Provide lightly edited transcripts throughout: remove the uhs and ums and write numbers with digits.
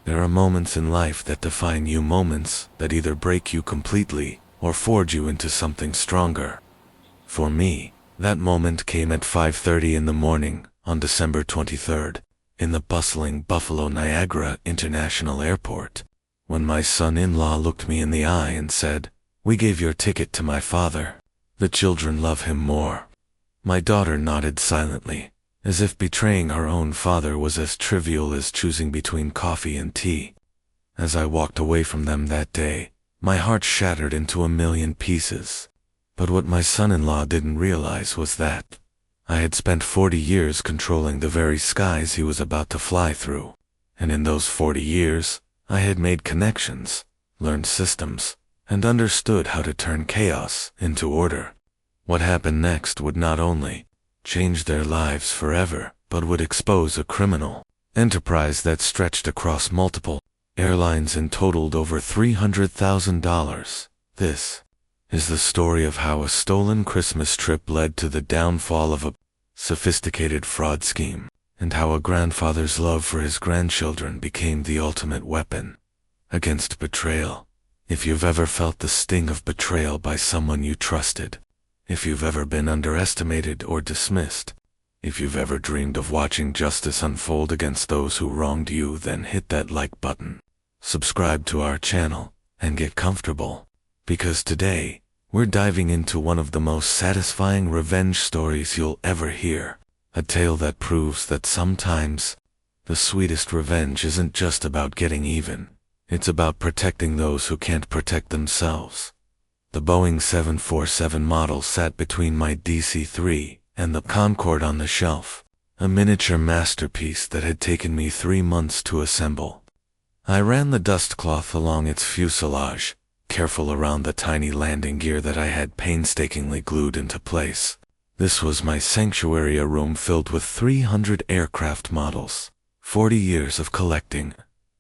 There are moments in life that define you, moments that either break you completely or forge you into something stronger. For me, that moment came at 5:30 in the morning on December 23rd, in the bustling Buffalo Niagara International Airport, when my son-in-law looked me in the eye and said, "We gave your ticket to my father. The children love him more." My daughter nodded silently, as if betraying her own father was as trivial as choosing between coffee and tea. As I walked away from them that day, my heart shattered into a million pieces. But what my son-in-law didn't realize was that I had spent 40 years controlling the very skies he was about to fly through. And in those 40 years, I had made connections, learned systems, and understood how to turn chaos into order. What happened next would not only change their lives forever, but would expose a criminal enterprise that stretched across multiple airlines and totaled over $300,000. This is the story of how a stolen Christmas trip led to the downfall of a sophisticated fraud scheme, and how a grandfather's love for his grandchildren became the ultimate weapon against betrayal. If you've ever felt the sting of betrayal by someone you trusted, if you've ever been underestimated or dismissed, if you've ever dreamed of watching justice unfold against those who wronged you, then hit that like button, subscribe to our channel, and get comfortable, because today, we're diving into one of the most satisfying revenge stories you'll ever hear. A tale that proves that sometimes, the sweetest revenge isn't just about getting even. It's about protecting those who can't protect themselves. The Boeing 747 model sat between my DC-3 and the Concorde on the shelf, a miniature masterpiece that had taken me 3 months to assemble. I ran the dust cloth along its fuselage, careful around the tiny landing gear that I had painstakingly glued into place. This was my sanctuary, a room filled with 300 aircraft models, 40 years of collecting,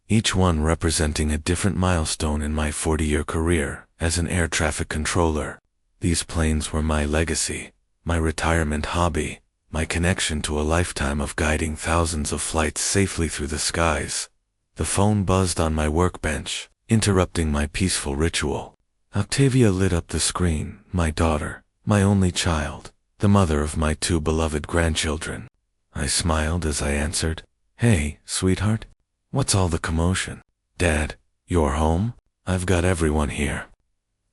each one representing a different milestone in my 40-year career as an air traffic controller. These planes were my legacy, my retirement hobby, my connection to a lifetime of guiding thousands of flights safely through the skies. The phone buzzed on my workbench, interrupting my peaceful ritual. Octavia lit up the screen, my daughter, my only child, the mother of my 2 beloved grandchildren. I smiled as I answered, "Hey, sweetheart. What's all the commotion?" "Dad, you're home? I've got everyone here."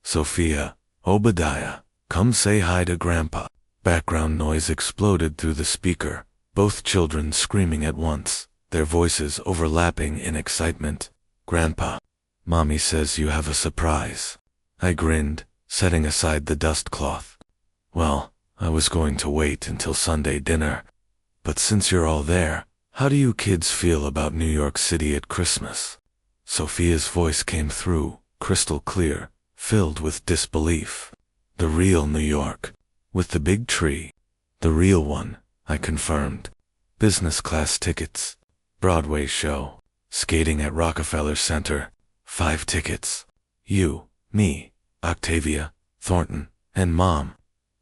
"Sophia, Obadiah, come say hi to Grandpa." Background noise exploded through the speaker, both children screaming at once, their voices overlapping in excitement. "Grandpa, Mommy says you have a surprise." I grinned, setting aside the dust cloth. "Well, I was going to wait until Sunday dinner, but since you're all there, how do you kids feel about New York City at Christmas?" Sophia's voice came through, crystal clear, filled with disbelief. "The real New York, with the big tree." "The real one," I confirmed. "Business class tickets, Broadway show, skating at Rockefeller Center, 5 tickets. You, me, Octavia, Thornton, and Mom."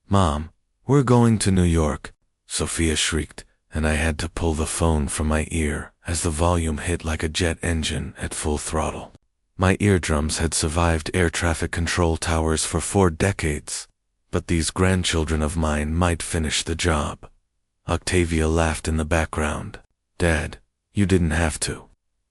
"Mom, we're going to New York," Sophia shrieked, and I had to pull the phone from my ear as the volume hit like a jet engine at full throttle. My eardrums had survived air traffic control towers for 4 decades, but these grandchildren of mine might finish the job. Octavia laughed in the background. "Dad, you didn't have to."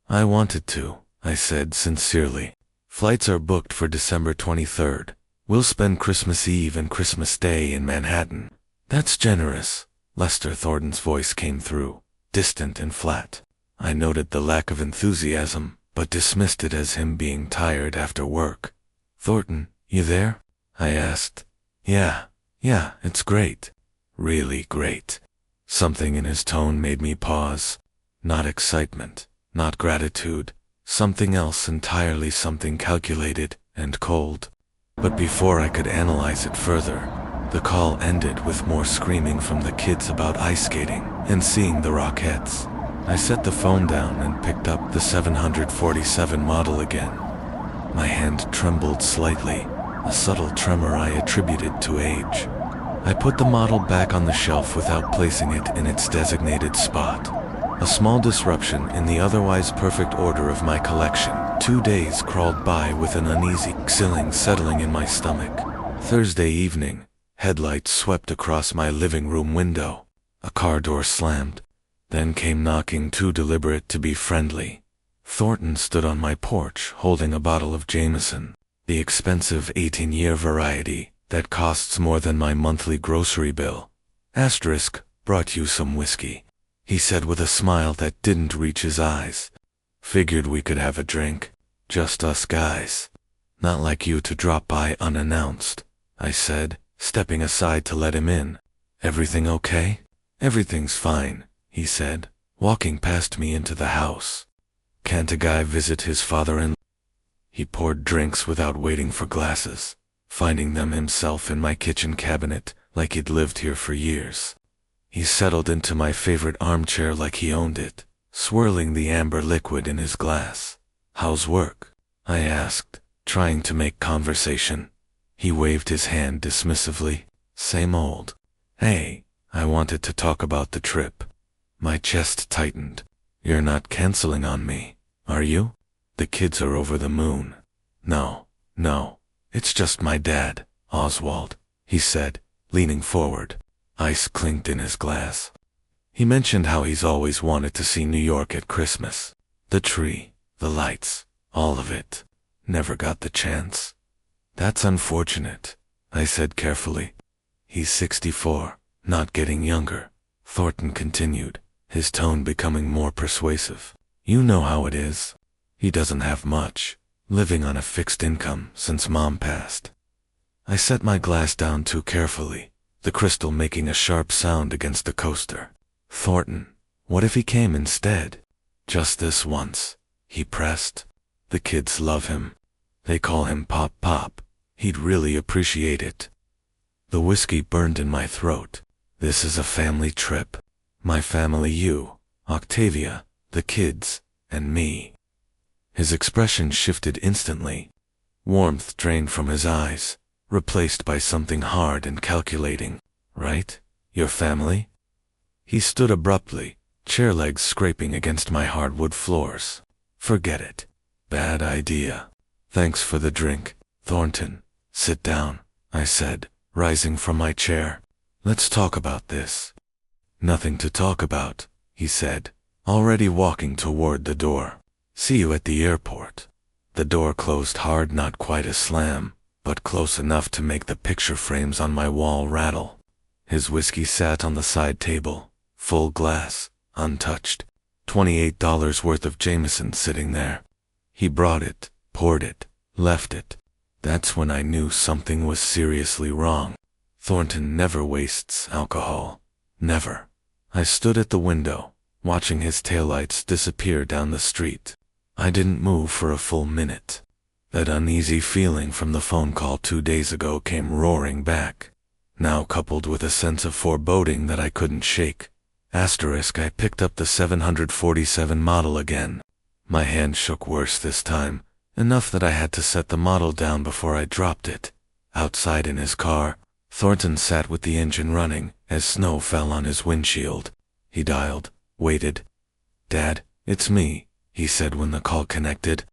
"I wanted to," I said sincerely. "Flights are booked for December 23rd. We'll spend Christmas Eve and Christmas Day in Manhattan." "That's generous." Lester Thornton's voice came through, distant and flat. I noted the lack of enthusiasm, but dismissed it as him being tired after work. "Thornton, you there?" I asked. Yeah, it's great. Really great." Something in his tone made me pause. Not excitement, not gratitude, something else entirely, something calculated and cold. But before I could analyze it further, the call ended with more screaming from the kids about ice skating and seeing the Rockettes. I set the phone down and picked up the 747 model again. My hand trembled slightly, a subtle tremor I attributed to age. I put the model back on the shelf without placing it in its designated spot. A small disruption in the otherwise perfect order of my collection. 2 days crawled by with an uneasy feeling settling in my stomach. Thursday evening, headlights swept across my living room window. A car door slammed, then came knocking, too deliberate to be friendly. Thornton stood on my porch holding a bottle of Jameson, the expensive 18-year variety that costs more than my monthly grocery bill. Asterisk, brought you some whiskey, he said with a smile that didn't reach his eyes. Figured we could have a drink, just us guys. Not like you to drop by unannounced, I said, stepping aside to let him in. Everything okay? Everything's fine, he said, walking past me into the house. Can't a guy visit his father-in-law? He poured drinks without waiting for glasses, finding them himself in my kitchen cabinet like he'd lived here for years. He settled into my favorite armchair like he owned it, swirling the amber liquid in his glass. How's work? I asked, trying to make conversation. He waved his hand dismissively. Same old. Hey, I wanted to talk about the trip. My chest tightened. You're not canceling on me, are you? The kids are over the moon. No, it's just my dad, Oswald, he said, leaning forward. Ice clinked in his glass. He mentioned how he's always wanted to see New York at Christmas. The tree, the lights, all of it. Never got the chance. That's unfortunate, I said carefully. He's 64, not getting younger, Thornton continued, his tone becoming more persuasive. You know how it is. He doesn't have much, living on a fixed income since Mom passed. I set my glass down too carefully, the crystal making a sharp sound against the coaster. Thornton, what if he came instead? Just this once, he pressed. The kids love him. They call him Pop Pop. He'd really appreciate it. The whiskey burned in my throat. This is a family trip. My family, you, Octavia, the kids, and me. His expression shifted instantly. Warmth drained from his eyes, replaced by something hard and calculating. Right? Your family? He stood abruptly, chair legs scraping against my hardwood floors. Forget it. Bad idea. Thanks for the drink, Thornton. Sit down, I said, rising from my chair. Let's talk about this. Nothing to talk about, he said, already walking toward the door. See you at the airport. The door closed hard, not quite a slam, but close enough to make the picture frames on my wall rattle. His whiskey sat on the side table, full glass, untouched. $28 worth of Jameson sitting there. He brought it, poured it, left it. That's when I knew something was seriously wrong. Thornton never wastes alcohol. Never. I stood at the window, watching his taillights disappear down the street. I didn't move for a full minute. That uneasy feeling from the phone call 2 days ago came roaring back, now coupled with a sense of foreboding that I couldn't shake. Asterisk, I picked up the 747 model again. My hand shook worse this time, enough that I had to set the model down before I dropped it. Outside in his car, Thornton sat with the engine running as snow fell on his windshield. He dialed, waited. Dad, it's me, he said when the call connected.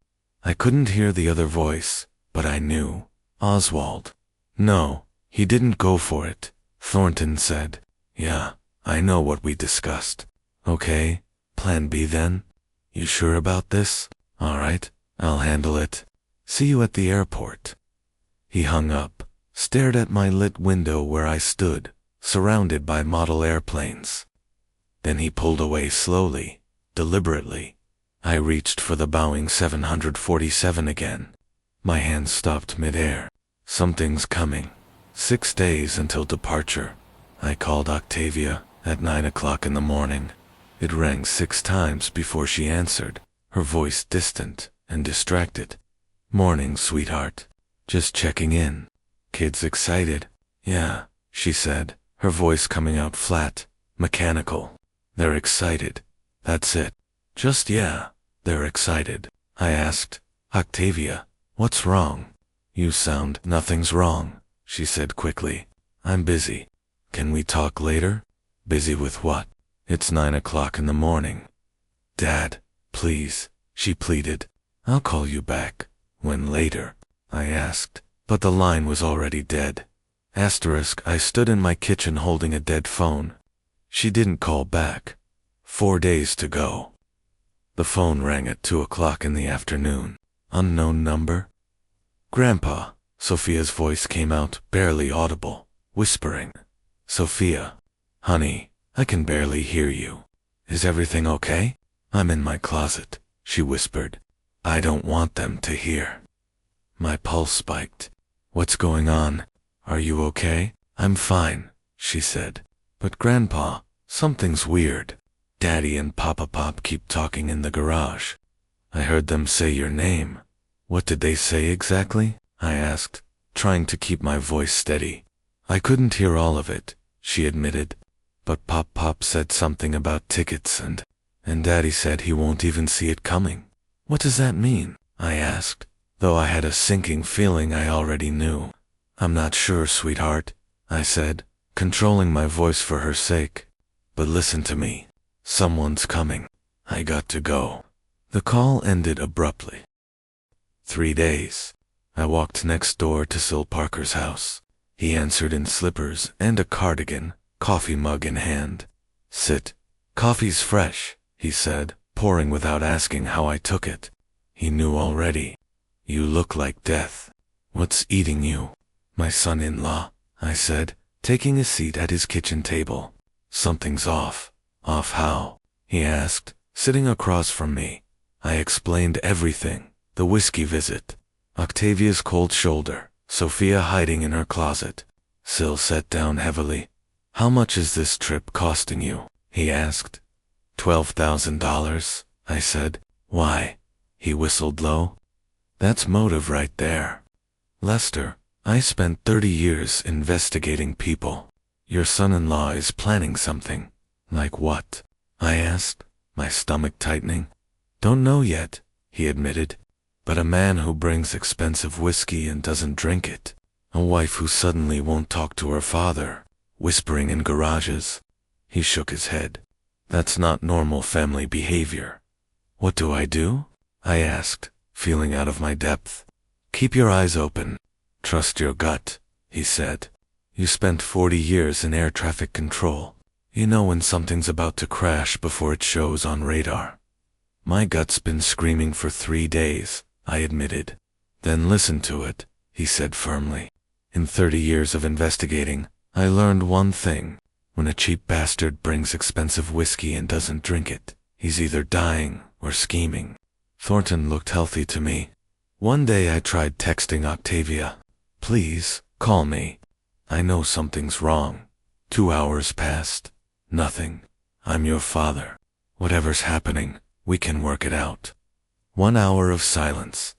I couldn't hear the other voice, but I knew. Oswald. No, he didn't go for it, Thornton said. Yeah, I know what we discussed. Okay, plan B then? You sure about this? All right, I'll handle it. See you at the airport. He hung up, stared at my lit window where I stood, surrounded by model airplanes. Then he pulled away slowly, deliberately. I reached for the Boeing 747 again. My hand stopped midair. Something's coming. 6 days until departure. I called Octavia at 9 o'clock in the morning. It rang 6 times before she answered, her voice distant and distracted. Morning, sweetheart. Just checking in. Kids excited? Yeah, she said, her voice coming out flat, mechanical. They're excited. That's it. Just yeah, they're excited. I asked, Octavia, what's wrong? You sound, nothing's wrong, she said quickly. I'm busy. Can we talk later? Busy with what? It's 9 o'clock in the morning. Dad, please, she pleaded. I'll call you back. When later? I asked, but the line was already dead. Asterisk, I stood in my kitchen holding a dead phone. She didn't call back. 4 days to go. The phone rang at 2 o'clock in the afternoon. Unknown number? Grandpa, Sophia's voice came out, barely audible, whispering. Sophia. Honey, I can barely hear you. Is everything okay? I'm in my closet, she whispered. I don't want them to hear. My pulse spiked. What's going on? Are you okay? I'm fine, she said. But Grandpa, something's weird. Daddy and Papa Pop keep talking in the garage. I heard them say your name. What did they say exactly? I asked, trying to keep my voice steady. I couldn't hear all of it, she admitted. But Pop Pop said something about tickets and Daddy said he won't even see it coming. What does that mean? I asked, though I had a sinking feeling I already knew. I'm not sure, sweetheart, I said, controlling my voice for her sake. But listen to me. Someone's coming. I got to go. The call ended abruptly. 3 days. I walked next door to Sil Parker's house. He answered in slippers and a cardigan, coffee mug in hand. Sit. Coffee's fresh, he said, pouring without asking how I took it. He knew already. You look like death. What's eating you? My son-in-law, I said, taking a seat at his kitchen table. Something's off. Off how? He asked, sitting across from me. I explained everything. The whiskey visit. Octavia's cold shoulder. Sophia hiding in her closet. Sil sat down heavily. How much is this trip costing you? He asked. $12,000, I said. Why? He whistled low. That's motive right there. Lester, I spent 30 years investigating people. Your son-in-law is planning something. Like what? I asked, my stomach tightening. Don't know yet, he admitted. But a man who brings expensive whiskey and doesn't drink it. A wife who suddenly won't talk to her father, whispering in garages. He shook his head. That's not normal family behavior. What do? I asked, feeling out of my depth. Keep your eyes open. Trust your gut, he said. You spent 40 years in air traffic control. You know when something's about to crash before it shows on radar. My gut's been screaming for 3 days, I admitted. Then listen to it, he said firmly. In 30 years of investigating, I learned one thing. When a cheap bastard brings expensive whiskey and doesn't drink it, he's either dying or scheming. Thornton looked healthy to me. One day I tried texting Octavia. Please, call me. I know something's wrong. 2 hours passed. Nothing. I'm your father. Whatever's happening, we can work it out. 1 hour of silence.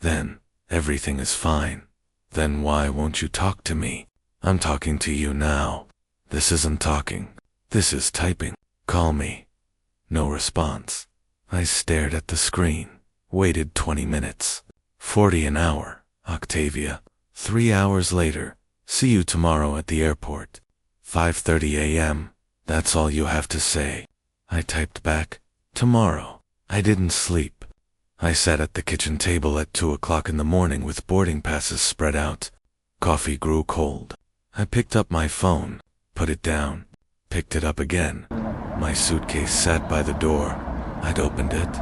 Then, everything is fine. Then why won't you talk to me? I'm talking to you now. This isn't talking. This is typing. Call me. No response. I stared at the screen. Waited 20 minutes. 40 an hour. Octavia. 3 hours later. See you tomorrow at the airport. 5:30 a.m. That's all you have to say. I typed back. Tomorrow. I didn't sleep. I sat at the kitchen table at 2 o'clock in the morning with boarding passes spread out. Coffee grew cold. I picked up my phone, put it down, picked it up again. My suitcase sat by the door. I'd opened it,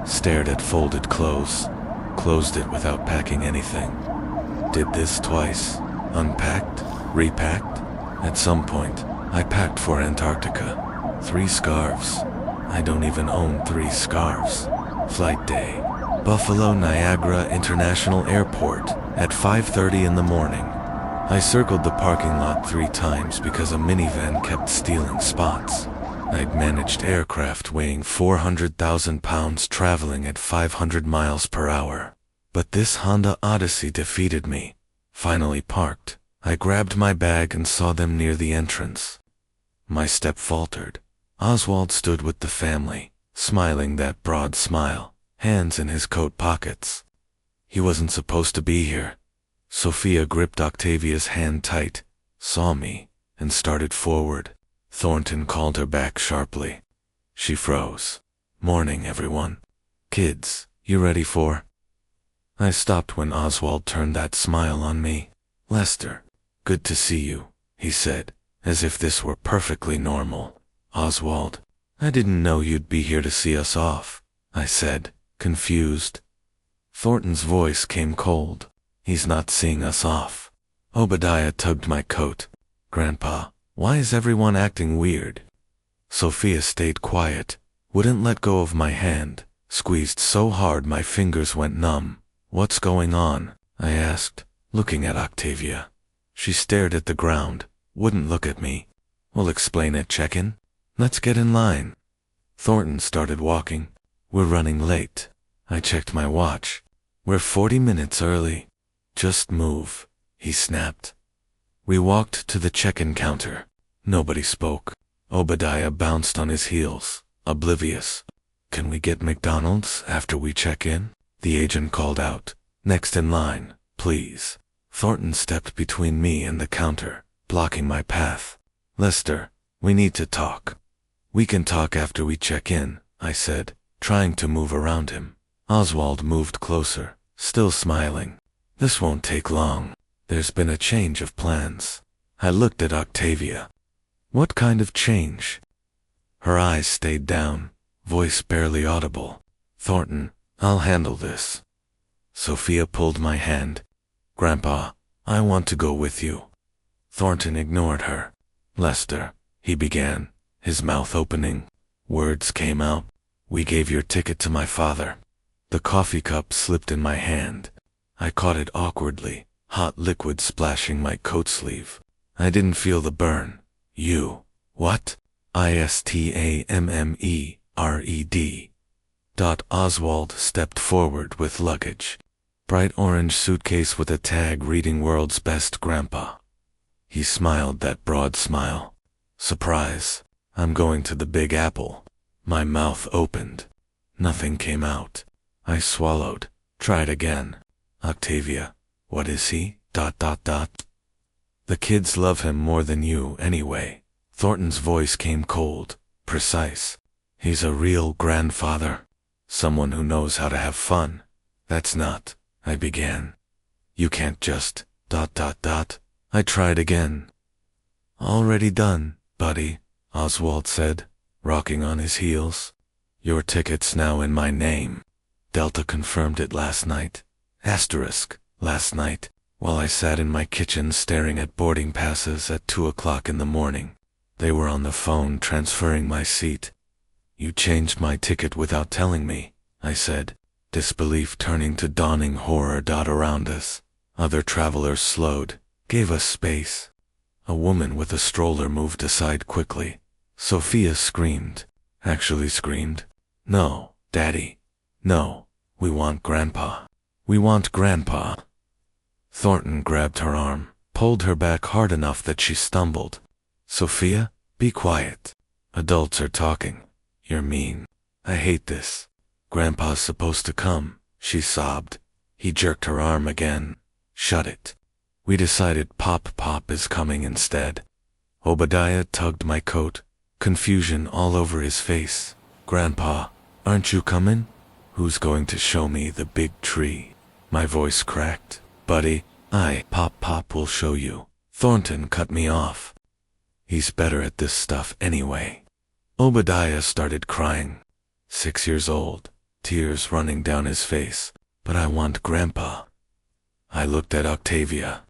stared at folded clothes, closed it without packing anything. Did this twice. Unpacked, repacked. At some point, I packed for Antarctica. 3 scarves. I don't even own 3 scarves. Flight day. Buffalo Niagara International Airport at 5:30 in the morning. I circled the parking lot 3 times because a minivan kept stealing spots. I'd managed aircraft weighing 400,000 pounds traveling at 500 miles per hour. But this Honda Odyssey defeated me. Finally parked, I grabbed my bag and saw them near the entrance. My step faltered. Oswald stood with the family, smiling that broad smile, hands in his coat pockets. He wasn't supposed to be here. Sophia gripped Octavia's hand tight, saw me, and started forward. Thornton called her back sharply. She froze. Morning, everyone. Kids, you ready for? I stopped when Oswald turned that smile on me. Lester, good to see you, he said, as if this were perfectly normal. Oswald, I didn't know you'd be here to see us off, I said, confused. Thornton's voice came cold. He's not seeing us off. Obadiah tugged my coat. Grandpa, why is everyone acting weird? Sophia stayed quiet, wouldn't let go of my hand, squeezed so hard my fingers went numb. What's going on? I asked, looking at Octavia. She stared at the ground, wouldn't look at me. We'll explain at check-in. Let's get in line. Thornton started walking. We're running late. I checked my watch. We're 40 minutes early. Just move, he snapped. We walked to the check-in counter. Nobody spoke. Obadiah bounced on his heels, oblivious. Can we get McDonald's after we check in? The agent called out. Next in line, please. Thornton stepped between me and the counter, blocking my path. Lester, we need to talk. We can talk after we check in, I said, trying to move around him. Oswald moved closer, still smiling. This won't take long. There's been a change of plans. I looked at Octavia. What kind of change? Her eyes stayed down, voice barely audible. Thornton, I'll handle this. Sophia pulled my hand. Grandpa, I want to go with you. Thornton ignored her. Lester, he began, his mouth opening. Words came out. We gave your ticket to my father. The coffee cup slipped in my hand. I caught it awkwardly, hot liquid splashing my coat sleeve. I didn't feel the burn. You. What? ISTAMMERED. Oswald stepped forward with luggage. Bright orange suitcase with a tag reading World's Best Grandpa. He smiled that broad smile. Surprise. I'm going to the Big Apple. My mouth opened. Nothing came out. I swallowed. Tried again. Octavia, what is he? The kids love him more than you anyway. Thornton's voice came cold, precise. He's a real grandfather. Someone who knows how to have fun. That's not, I began. You can't just, I tried again. Already done, buddy, Oswald said, rocking on his heels. Your ticket's now in my name. Delta confirmed it last night. Last night, while I sat in my kitchen staring at boarding passes at 2 o'clock in the morning. They were on the phone transferring my seat. You changed my ticket without telling me, I said, disbelief turning to dawning horror around us. Other travelers slowed, gave us space. A woman with a stroller moved aside quickly. Sophia screamed. Actually screamed. No, Daddy. No, we want Grandpa. We want Grandpa. Thornton grabbed her arm, pulled her back hard enough that she stumbled. Sophia, be quiet. Adults are talking. You're mean. I hate this. Grandpa's supposed to come, she sobbed. He jerked her arm again. Shut it. We decided Pop is coming instead. Obadiah tugged my coat, confusion all over his face. Grandpa, aren't you coming? Who's going to show me the big tree? My voice cracked. Buddy, Pop will show you. Thornton cut me off. He's better at this stuff anyway. Obadiah started crying. 6 years old, tears running down his face. But I want Grandpa. I looked at Octavia.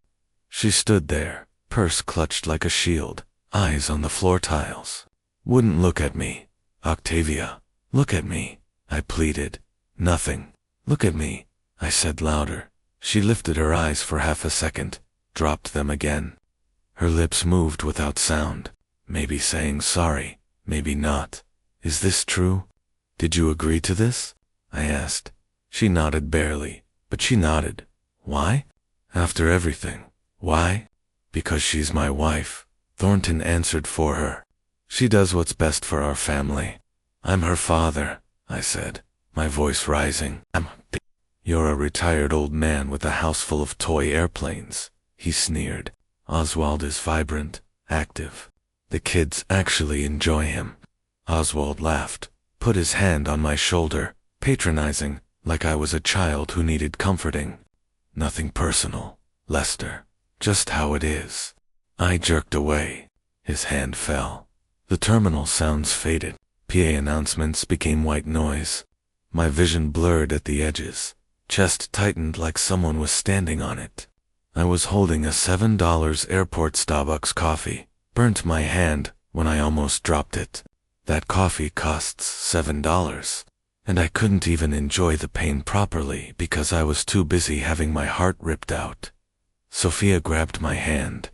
She stood there, purse clutched like a shield, eyes on the floor tiles. Wouldn't look at me. Octavia, look at me, I pleaded. Nothing. Look at me, I said louder. She lifted her eyes for half a second, dropped them again. Her lips moved without sound, maybe saying sorry, maybe not. Is this true? Did you agree to this? I asked. She nodded barely, but she nodded. Why? After everything. Why? Because she's my wife. Thornton answered for her. She does what's best for our family. I'm her father, I said, my voice rising. You're a retired old man with a house full of toy airplanes, he sneered. Oswald is vibrant, active. The kids actually enjoy him. Oswald laughed. put his hand on my shoulder, patronizing, like I was a child who needed comforting. Nothing personal, Lester. Just how it is. I jerked away. His hand fell. The terminal sounds faded. PA announcements became white noise. My vision blurred at the edges. Chest tightened like someone was standing on it. I was holding a $7 airport Starbucks coffee. Burnt my hand when I almost dropped it. That coffee costs $7. And I couldn't even enjoy the pain properly because I was too busy having my heart ripped out. Sophia grabbed my hand.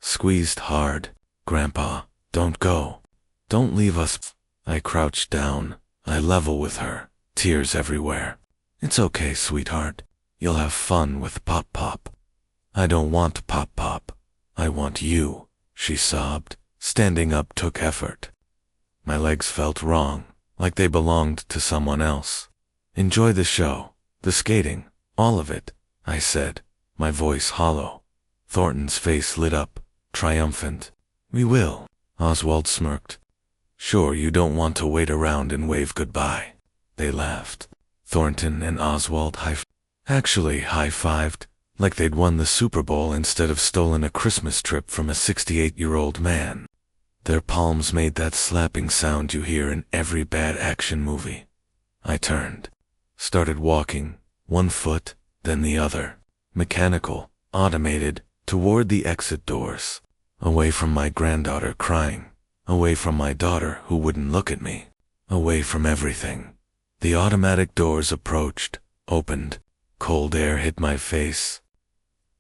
Squeezed hard. Grandpa, don't go. Don't leave us. I crouched down. I level with her. Tears everywhere. It's okay, sweetheart. You'll have fun with Pop Pop. I don't want Pop Pop. I want you, she sobbed. Standing up took effort. My legs felt wrong, like they belonged to someone else. Enjoy the show, the skating, all of it, I said, my voice hollow. Thornton's face lit up, triumphant. We will, Oswald smirked. Sure you don't want to wait around and wave goodbye. They laughed. Thornton and Oswald high-fived, like they'd won the Super Bowl instead of stolen a Christmas trip from a 68-year-old man. Their palms made that slapping sound you hear in every bad action movie. I turned. Started walking, one foot, then the other. Mechanical, automated, toward the exit doors. Away from my granddaughter crying. Away from my daughter who wouldn't look at me. Away from everything. The automatic doors approached, opened. Cold air hit my face.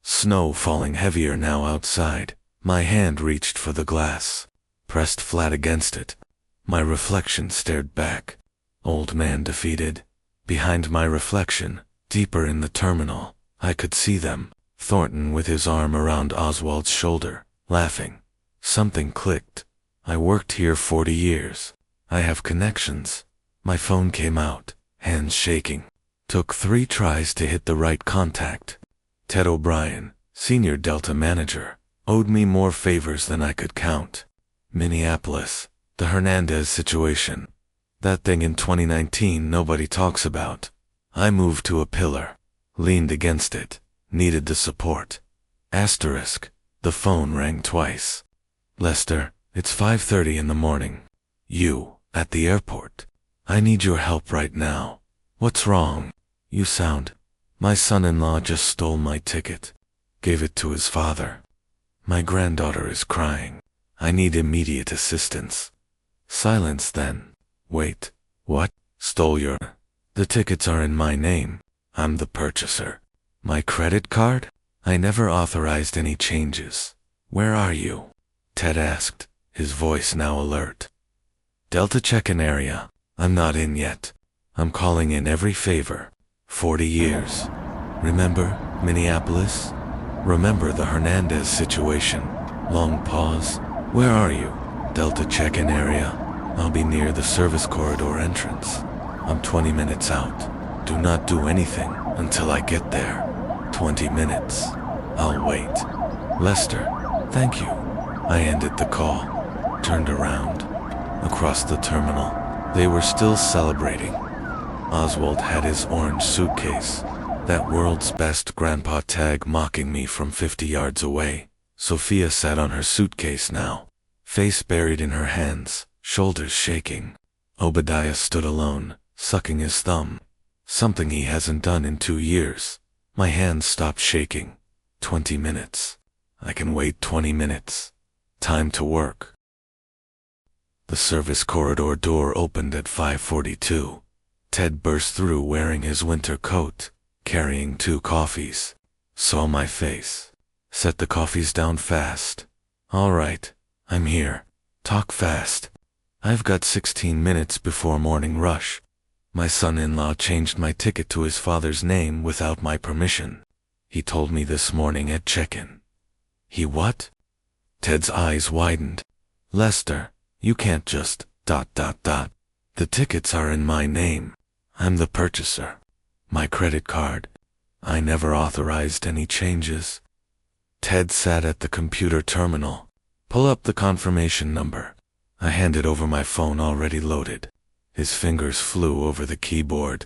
Snow falling heavier now outside. My hand reached for the glass. Pressed flat against it. My reflection stared back. Old man defeated. Behind my reflection, deeper in the terminal, I could see them. Thornton with his arm around Oswald's shoulder, laughing. Something clicked. I worked here 40 years. I have connections. My phone came out, hands shaking. Took 3 tries to hit the right contact. Ted O'Brien, senior Delta manager, owed me more favors than I could count. Minneapolis, the Hernandez situation. That thing in 2019 nobody talks about. I moved to a pillar. Leaned against it. Needed the support. Asterisk. The phone rang twice. Lester, it's 5:30 in the morning. You, at the airport. I need your help right now. What's wrong? You sound. My son-in-law just stole my ticket. Gave it to his father. My granddaughter is crying. I need immediate assistance. Silence then. Wait. What? Stole your... The tickets are in my name. I'm the purchaser. My credit card? I never authorized any changes. Where are you? Ted asked, his voice now alert. Delta check-in area. I'm not in yet. I'm calling in every favor. 40 years. Remember Minneapolis? Remember the Hernandez situation? Long pause. Where are you? Delta check-in area. I'll be near the service corridor entrance. I'm 20 minutes out. Do not do anything until I get there. 20 minutes. I'll wait. Lester, thank you. I ended the call. Turned around. Across the terminal. They were still celebrating. Oswald had his orange suitcase. That world's best grandpa tag mocking me from 50 yards away. Sophia sat on her suitcase now. Face buried in her hands, shoulders shaking. Obadiah stood alone, sucking his thumb. Something he hasn't done in 2 years. My hands stopped shaking. 20 minutes. I can wait 20 minutes. Time to work. The service corridor door opened at 5:42. Ted burst through wearing his winter coat, carrying 2 coffees. Saw my face. Set the coffees down fast. All right, I'm here. Talk fast. I've got 16 minutes before morning rush. My son-in-law changed my ticket to his father's name without my permission. He told me this morning at check-in. He what? Ted's eyes widened. Lester, you can't just ... The tickets are in my name. I'm the purchaser. My credit card. I never authorized any changes. Ted sat at the computer terminal. Pull up the confirmation number. I handed over my phone already loaded. His fingers flew over the keyboard.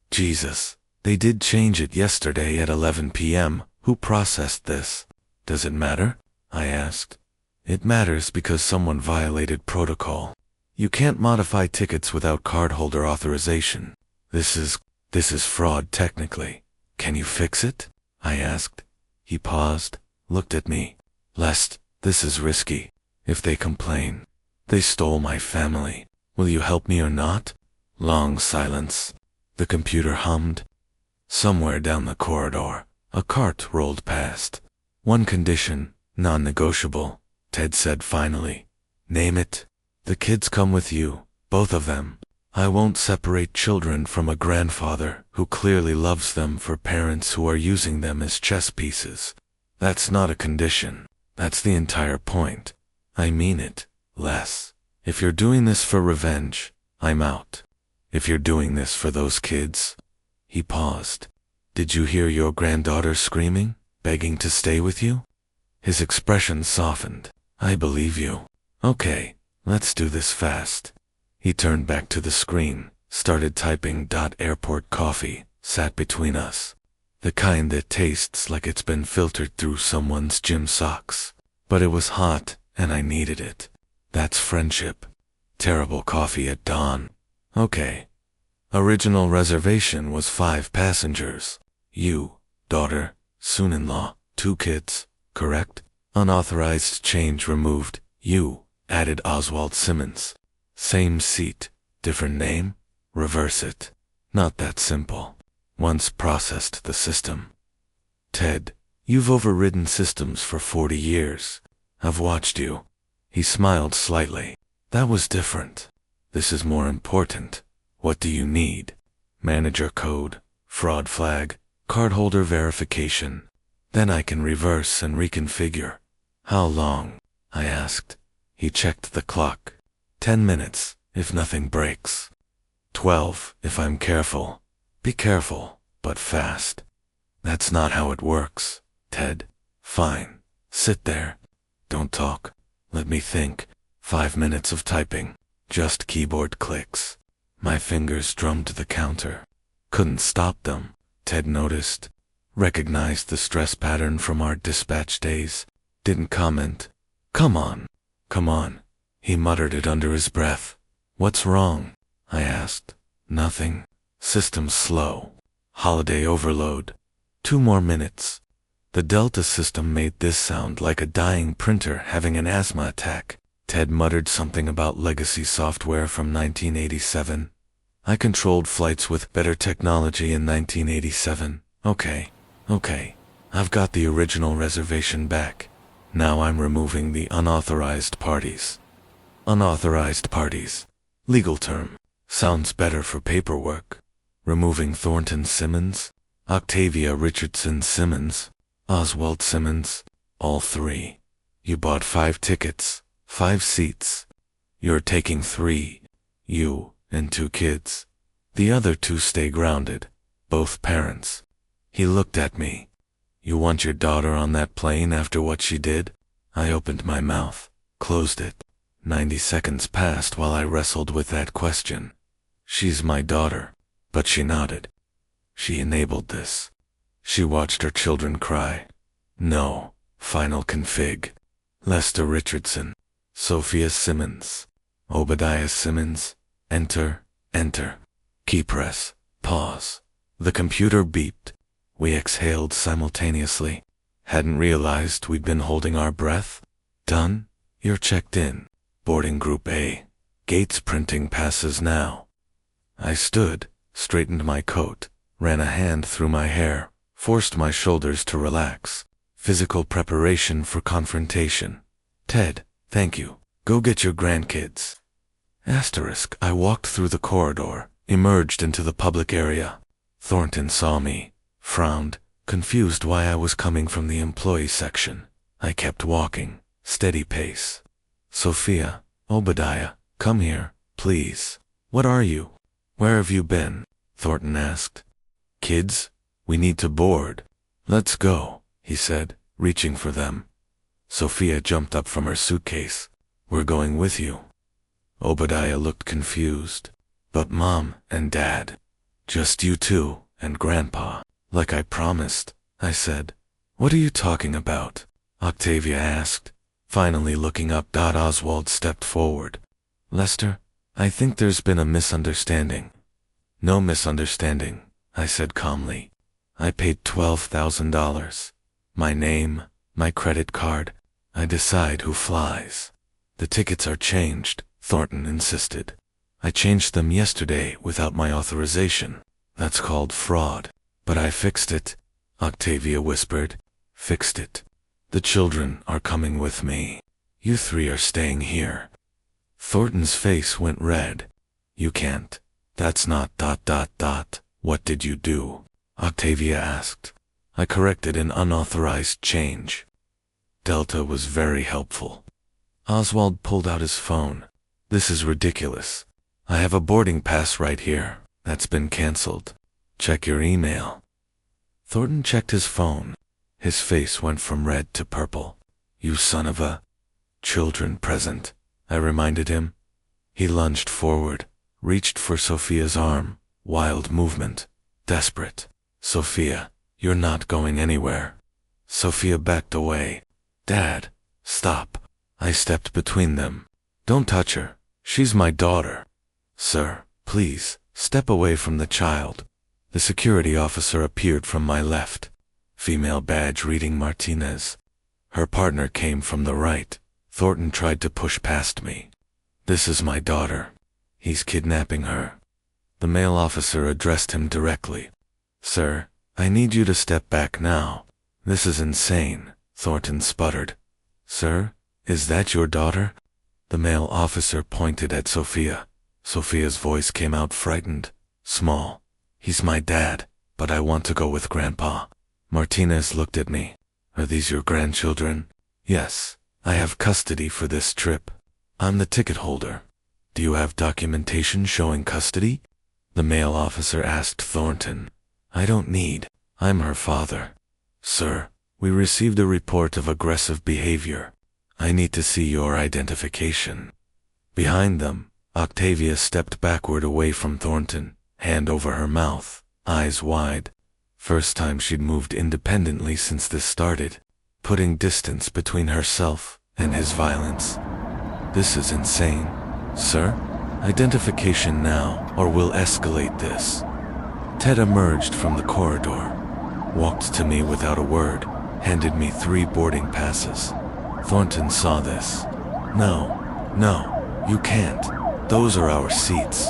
Jesus, they did change it yesterday at 11 p.m. Who processed this? Does it matter? I asked. It matters because someone violated protocol. You can't modify tickets without cardholder authorization. This is fraud technically. Can you fix it? I asked. He paused, looked at me. Lest, this is risky. If they complain, they stole my family. Will you help me or not? Long silence. The computer hummed. Somewhere down the corridor, a cart rolled past. One condition, non-negotiable, Ted said finally. Name it. The kids come with you, both of them. I won't separate children from a grandfather who clearly loves them for parents who are using them as chess pieces. That's not a condition. That's the entire point. I mean it, Les. If you're doing this for revenge, I'm out. If you're doing this for those kids. He paused. Did you hear your granddaughter screaming, begging to stay with you? His expression softened. I believe you. Okay, let's do this fast. He turned back to the screen, started typing. Airport coffee sat between us. The kind that tastes like it's been filtered through someone's gym socks. But it was hot, and I needed it. That's friendship. Terrible coffee at dawn. Okay. Original reservation was 5 passengers. You, daughter, soon-in-law, 2 kids, correct? Unauthorized change removed. You, added Oswald Simmons. Same seat, different name? Reverse it. Not that simple. Once processed the system. Ted, you've overridden systems for 40 years. I've watched you. He smiled slightly. That was different. This is more important. What do you need? Manager code, fraud flag, cardholder verification. Then I can reverse and reconfigure. How long? I asked. He checked the clock. 10 minutes, if nothing breaks. 12, if I'm careful. Be careful, but fast. That's not how it works, Ted. Fine. Sit there. Don't talk. Let me think. 5 minutes of typing. Just keyboard clicks. My fingers drummed the counter. Couldn't stop them, Ted noticed. Recognized the stress pattern from our dispatch days. Didn't comment. Come on. Come on. He muttered it under his breath. What's wrong? I asked. Nothing. System's slow. Holiday overload. 2 more minutes. The Delta system made this sound like a dying printer having an asthma attack. Ted muttered something about legacy software from 1987. I controlled flights with better technology in 1987. Okay. I've got the original reservation back. Now I'm removing the unauthorized parties. Unauthorized parties. Legal term. Sounds better for paperwork. Removing Thornton Simmons, Octavia Richardson Simmons, Oswald Simmons, all 3. You bought 5 tickets, 5 seats. You're taking 3. You and 2 kids. The other 2 stay grounded, both parents. He looked at me. You want your daughter on that plane after what she did? I opened my mouth, closed it. 90 seconds passed while I wrestled with that question. She's my daughter, but she nodded. She enabled this. She watched her children cry. No. Final config. Lester Richardson. Sophia Simmons. Obadiah Simmons. Enter. Key press. Pause. The computer beeped. We exhaled simultaneously. Hadn't realized we'd been holding our breath. Done? You're checked in. Boarding Group A. Gates printing passes now. I stood, straightened my coat, ran a hand through my hair, forced my shoulders to relax. Physical preparation for confrontation. Ted, thank you. Go get your grandkids. Asterisk. I walked through the corridor, emerged into the public area. Thornton saw me, frowned, confused why I was coming from the employee section. I kept walking, steady pace. Sophia, Obadiah, come here, please. What are you? Where have you been? Thornton asked. Kids, we need to board. Let's go, he said, reaching for them. Sophia jumped up from her suitcase. We're going with you. Obadiah looked confused. But Mom and Dad. Just you two and Grandpa. Like I promised, I said. What are you talking about? Octavia asked, finally looking up. Oswald stepped forward. Lester, I think there's been a misunderstanding. No misunderstanding, I said calmly. I paid $12,000. My name, my credit card. I decide who flies. The tickets are changed, Thornton insisted. I changed them yesterday without my authorization. That's called fraud. But I fixed it, Octavia whispered. Fixed it. The children are coming with me. You three are staying here. Thornton's face went red. You can't. That's not ... What did you do? Octavia asked. I corrected an unauthorized change. Delta was very helpful. Oswald pulled out his phone. This is ridiculous. I have a boarding pass right here. That's been canceled. Check your email. Thornton checked his phone. His face went from red to purple. You son of a... Children present, I reminded him. He lunged forward, reached for Sophia's arm. Wild movement. Desperate. Sophia, you're not going anywhere. Sophia backed away. Dad, stop. I stepped between them. Don't touch her. She's my daughter. Sir, please, step away from the child. The security officer appeared from my left. Female badge reading Martinez. Her partner came from the right. Thornton tried to push past me. This is my daughter. He's kidnapping her. The male officer addressed him directly. Sir, I need you to step back now. This is insane, Thornton sputtered. Sir, is that your daughter? The male officer pointed at Sophia. Sophia's voice came out frightened, small. He's my dad, but I want to go with Grandpa. Martinez looked at me. Are these your grandchildren? Yes, I have custody for this trip. I'm the ticket holder. Do you have documentation showing custody? The male officer asked Thornton. I don't need. I'm her father. Sir, we received a report of aggressive behavior. I need to see your identification. Behind them, Octavia stepped backward away from Thornton, hand over her mouth, eyes wide. First time she'd moved independently since this started, putting distance between herself and his violence. This is insane. Sir, identification now, or we'll escalate this. Ted emerged from the corridor, walked to me without a word, handed me 3 boarding passes. Thornton saw this. No, you can't. Those are our seats.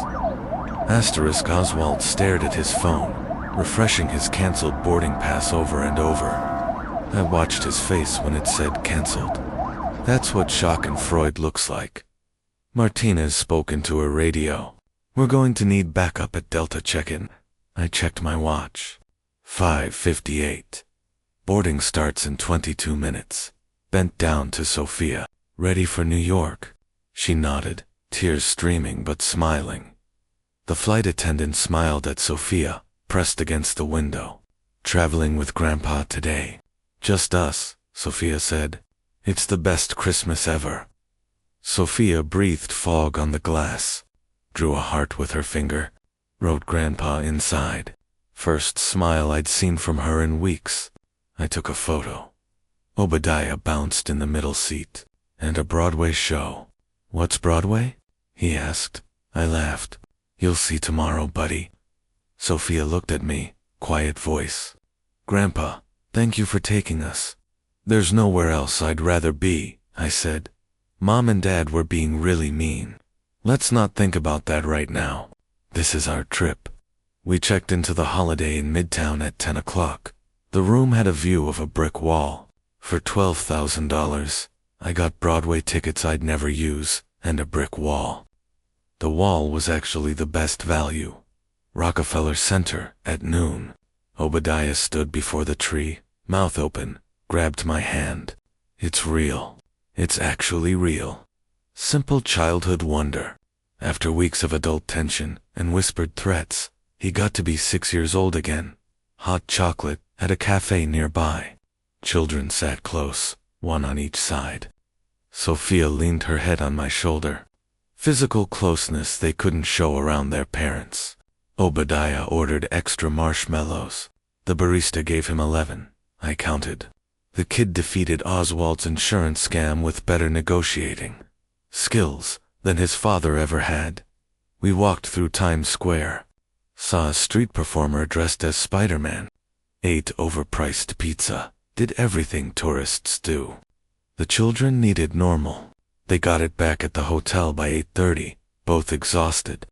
Oswald stared at his phone, refreshing his canceled boarding pass over and over. I watched his face when it said canceled. That's what Schadenfreude looks like. Martinez spoke into a radio. We're going to need backup at Delta check-in. I checked my watch. 5:58. Boarding starts in 22 minutes. Bent down to Sophia. Ready for New York? She nodded, tears streaming but smiling. The flight attendant smiled at Sophia, pressed against the window. Traveling with Grandpa today. Just us, Sophia said. It's the best Christmas ever. Sophia breathed fog on the glass, drew a heart with her finger, wrote Grandpa inside. First smile I'd seen from her in weeks. I took a photo. Obadiah bounced in the middle seat. And a Broadway show. What's Broadway? He asked. I laughed. You'll see tomorrow, buddy. Sophia looked at me, quiet voice. Grandpa, thank you for taking us. There's nowhere else I'd rather be, I said. Mom and Dad were being really mean. Let's not think about that right now. This is our trip. We checked into the Holiday in Midtown at 10 o'clock. The room had a view of a brick wall. For $12,000, I got Broadway tickets I'd never use, and a brick wall. The wall was actually the best value. Rockefeller Center, at noon. Obadiah stood before the tree, mouth open, grabbed my hand. It's real. It's actually real. Simple childhood wonder. After weeks of adult tension and whispered threats, he got to be 6 years old again. Hot chocolate at a cafe nearby. Children sat close, one on each side. Sophia leaned her head on my shoulder. Physical closeness they couldn't show around their parents. Obadiah ordered extra marshmallows. The barista gave him 11. I counted. The kid defeated Oswald's insurance scam with better negotiating skills than his father ever had. We walked through Times Square, saw a street performer dressed as Spider-Man, ate overpriced pizza, did everything tourists do. The children needed normal. They got it back at the hotel by 8:30, both exhausted.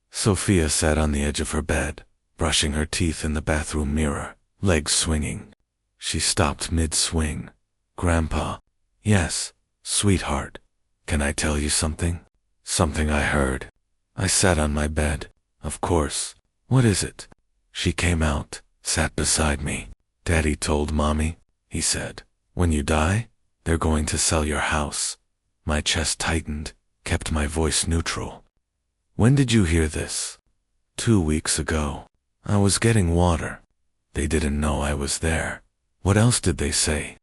Sophia sat on the edge of her bed, brushing her teeth in the bathroom mirror, legs swinging. She stopped mid-swing. Grandpa. Yes, sweetheart. Can I tell you something? Something I heard. I sat on my bed. Of course. What is it? She came out, sat beside me. Daddy told Mommy, he said, when you die, they're going to sell your house. My chest tightened, kept my voice neutral. When did you hear this? 2 weeks ago. I was getting water. They didn't know I was there. What else did they say?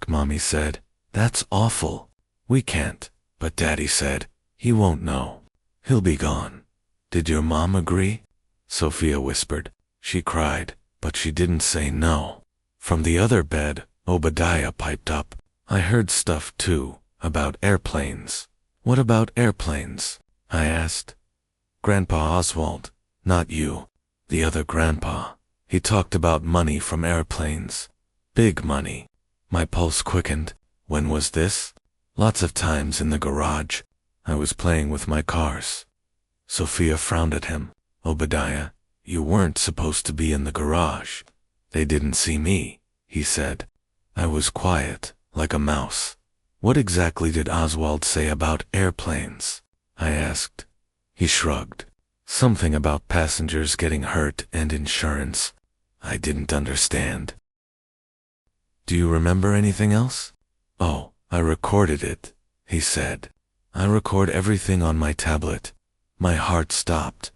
Mommy said, that's awful. We can't. But Daddy said, he won't know. He'll be gone. Did your mom agree? Sophia whispered. She cried, but she didn't say no. From the other bed, Obadiah piped up. I heard stuff too, about airplanes. What about airplanes? I asked. Grandpa Oswald, not you. The other grandpa. He talked about money from airplanes. Big money. My pulse quickened. When was this? Lots of times in the garage. I was playing with my cars. Sophia frowned at him. Obadiah, you weren't supposed to be in the garage. They didn't see me, he said. I was quiet, like a mouse. What exactly did Oswald say about airplanes? I asked. He shrugged. Something about passengers getting hurt and insurance. I didn't understand. Do you remember anything else? Oh, I recorded it, he said. I record everything on my tablet. My heart stopped.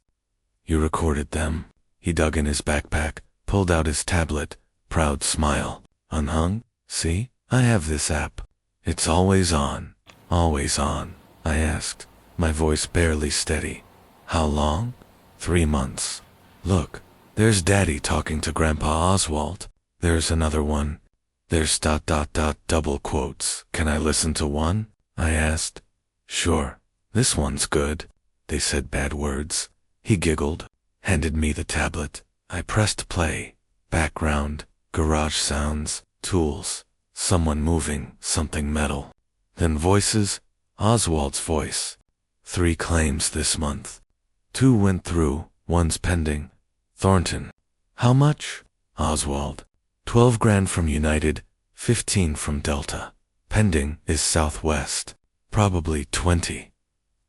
You recorded them? He dug in his backpack, pulled out his tablet, proud smile. Unhung? See? I have this app. It's always on. Always on. I asked, my voice barely steady. How long? 3 months. Look, there's Daddy talking to Grandpa Oswald. There's another one. There's ... double quotes. Can I listen to one? I asked. Sure. This one's good. They said bad words. He giggled, handed me the tablet. I pressed play. Background, garage sounds, tools, someone moving, something metal. Then voices, Oswald's voice. 3 claims this month. 2 went through, 1's pending. Thornton. How much? Oswald. 12 grand from United, 15 from Delta. Pending is Southwest. Probably 20.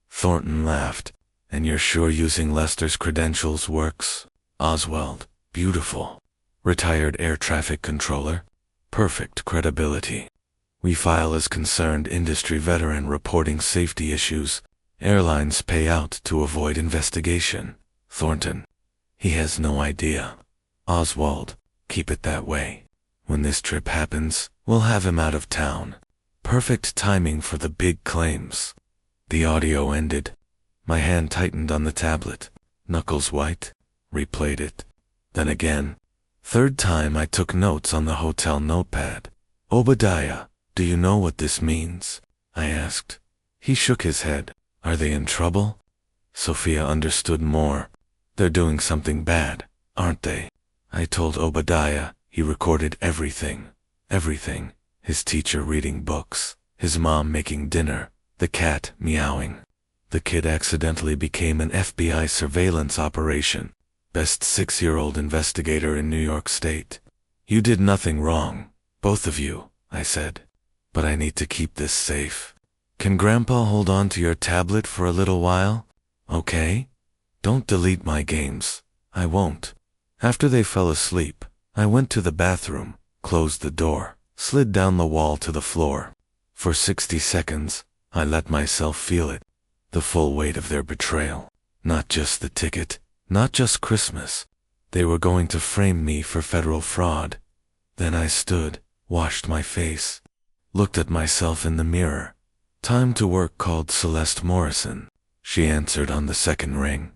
Thornton laughed. And you're sure using Lester's credentials works? Oswald. Beautiful. Retired air traffic controller. Perfect credibility. We file as concerned industry veteran reporting safety issues. Airlines pay out to avoid investigation. Thornton. He has no idea. Oswald. Keep it that way. When this trip happens, we'll have him out of town. Perfect timing for the big claims. The audio ended. My hand tightened on the tablet. Knuckles white. Replayed it. Then again. 3rd time I took notes on the hotel notepad. Obadiah, do you know what this means? I asked. He shook his head. Are they in trouble? Sophia understood more. They're doing something bad, aren't they? I told Obadiah. He recorded everything. Everything. His teacher reading books. His mom making dinner. The cat meowing. The kid accidentally became an FBI surveillance operation. Best 6-year-old investigator in New York State. You did nothing wrong. Both of you, I said. But I need to keep this safe. Can Grandpa hold on to your tablet for a little while? Okay? Don't delete my games. I won't. After they fell asleep, I went to the bathroom, closed the door, slid down the wall to the floor. For 60 seconds, I let myself feel it. The full weight of their betrayal. Not just the ticket, not just Christmas. They were going to frame me for federal fraud. Then I stood, washed my face, looked at myself in the mirror. Time to work called Celeste Morrison. She answered on the second ring.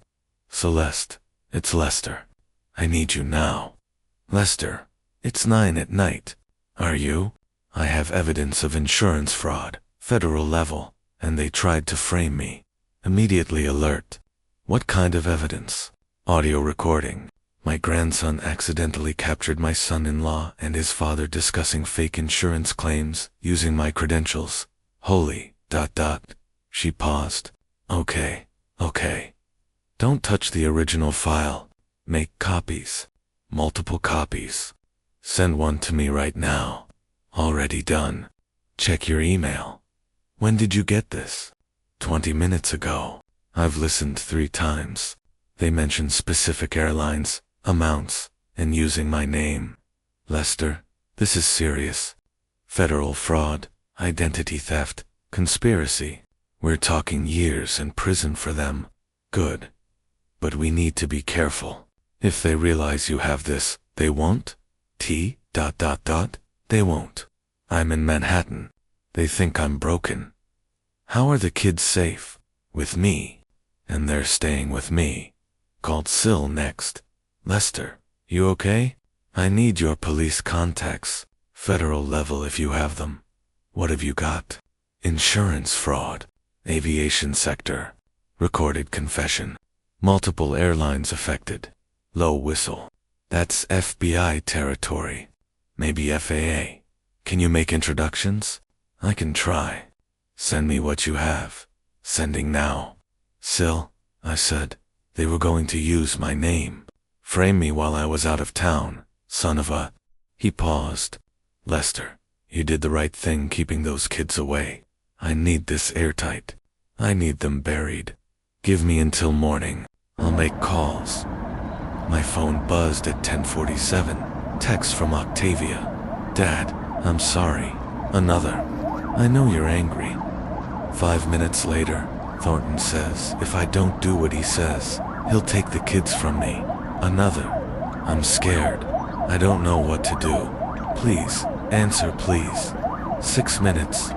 Celeste, it's Lester. I need you now. Lester, it's 9 at night. Are you? I have evidence of insurance fraud, federal level, and they tried to frame me. Immediately alert. What kind of evidence? Audio recording. My grandson accidentally captured my son-in-law and his father discussing fake insurance claims using my credentials. Holy, ... She paused. Okay. Don't touch the original file. Make copies. Multiple copies. Send one to me right now. Already done. Check your email. When did you get this? 20 minutes ago. I've listened 3 times. They mention specific airlines, amounts, and using my name. Lester, this is serious. Federal fraud, identity theft, conspiracy. We're talking years in prison for them. Good. But we need to be careful. If they realize you have this, they won't? They won't. I'm in Manhattan. They think I'm broken. How are the kids safe? With me. And they're staying with me. Called Syl next. Lester, you okay? I need your police contacts. Federal level if you have them. What have you got? Insurance fraud. Aviation sector. Recorded confession. Multiple airlines affected. Low whistle. That's FBI territory. Maybe FAA. Can you make introductions? I can try. Send me what you have. Sending now. Syl, I said, they were going to use my name. Frame me while I was out of town, son of a... He paused. Lester, you did the right thing keeping those kids away. I need this airtight. I need them buried. Give me until morning. I'll make calls. My phone buzzed at 10:47. Text from Octavia. Dad, I'm sorry. Another. I know you're angry. 5 minutes later, Thornton says if I don't do what he says, he'll take the kids from me. Another. I'm scared. I don't know what to do. Please, answer please. 6 minutes.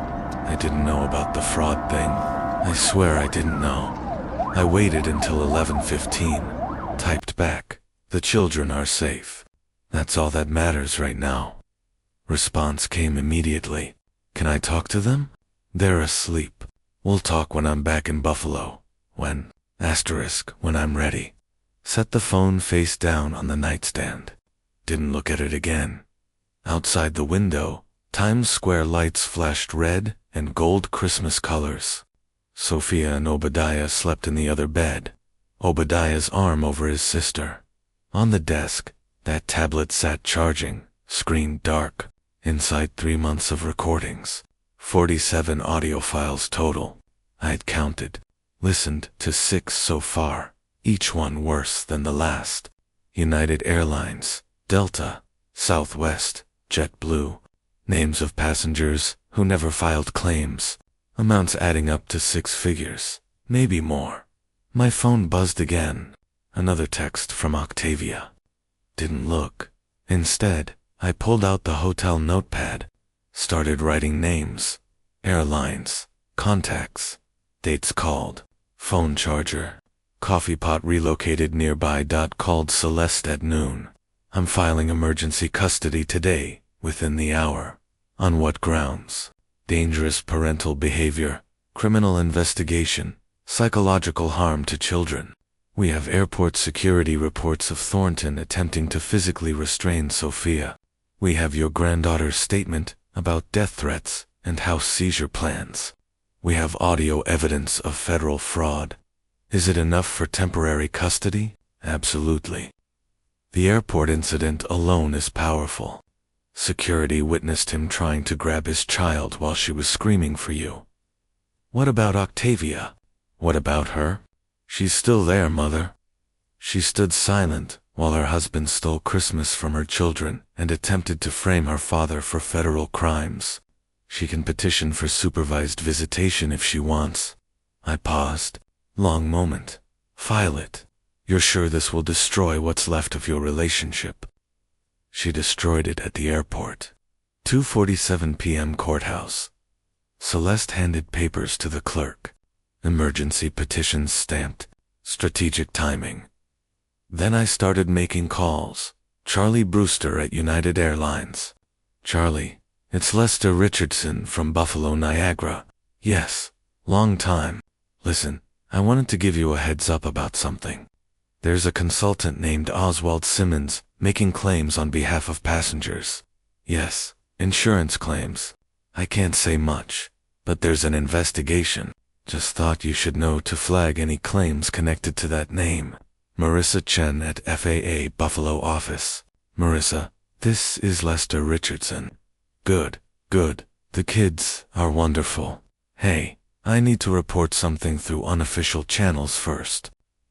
I didn't know about the fraud thing. I swear I didn't know. I waited until 11:15. Typed back. The children are safe. That's all that matters right now. Response came immediately. Can I talk to them? They're asleep. We'll talk when I'm back in Buffalo. When? When I'm ready. Set the phone face down on the nightstand. Didn't look at it again. Outside the window, Times Square lights flashed red and gold Christmas colors. Sophia and Obadiah slept in the other bed. Obadiah's arm over his sister. On the desk, that tablet sat charging, screen dark. Inside 3 months of recordings. 47 audio files total. I'd counted. Listened to 6 so far, each one worse than the last. United Airlines, Delta, Southwest, JetBlue. Names of passengers who never filed claims. Amounts adding up to 6 figures, maybe more. My phone buzzed again. Another text from Octavia. Didn't look. Instead, I pulled out the hotel notepad. Started writing names. Airlines. Contacts. Dates called. Phone charger. Coffee pot relocated nearby. Called Celeste at noon. I'm filing emergency custody today, within the hour. On what grounds? Dangerous parental behavior. Criminal investigation. Psychological harm to children. We have airport security reports of Thornton attempting to physically restrain Sophia. We have your granddaughter's statement about death threats and house seizure plans. We have audio evidence of federal fraud. Is it enough for temporary custody? Absolutely. The airport incident alone is powerful. Security witnessed him trying to grab his child while she was screaming for you. What about Octavia? What about her? She's still there, Mother. She stood silent while her husband stole Christmas from her children and attempted to frame her father for federal crimes. She can petition for supervised visitation if she wants. I paused. Long moment. File it. You're sure this will destroy what's left of your relationship? She destroyed it at the airport. 2:47 p.m. courthouse. Celeste handed papers to the clerk. Emergency petitions stamped. Strategic timing. Then I started making calls. Charlie Brewster at United Airlines. Charlie, it's Lester Richardson from Buffalo, Niagara. Yes, long time. Listen, I wanted to give you a heads up about something. There's a consultant named Oswald Simmons making claims on behalf of passengers. Yes, insurance claims. I can't say much, but there's an investigation. Just thought you should know to flag any claims connected to that name. Marissa Chen at FAA Buffalo office. Marissa, this is Lester Richardson. Good, good. The kids are wonderful. Hey, I need to report something through unofficial channels first.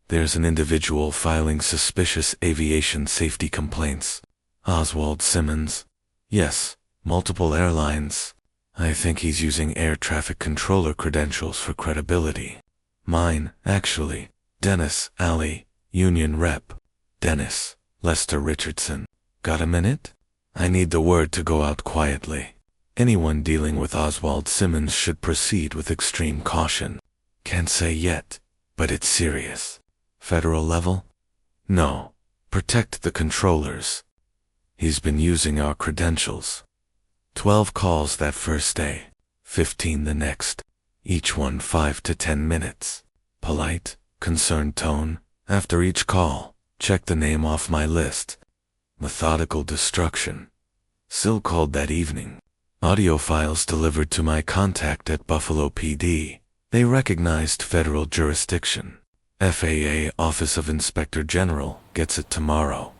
There's an individual filing suspicious aviation safety complaints. Oswald Simmons. Yes, multiple airlines. I think he's using air traffic controller credentials for credibility. Mine, actually. Dennis Alley, Union Rep. Dennis, Lester Richardson. Got a minute? I need the word to go out quietly. Anyone dealing with Oswald Simmons should proceed with extreme caution. Can't say yet, but it's serious. Federal level? No. Protect the controllers. He's been using our credentials. 12 calls that first day, 15 the next. Each one 5 to 10 minutes. Polite, concerned tone. After each call, check the name off my list. Methodical destruction. Still called that evening. Audio files delivered to my contact at Buffalo PD. They recognized federal jurisdiction. FAA Office of Inspector General gets it tomorrow.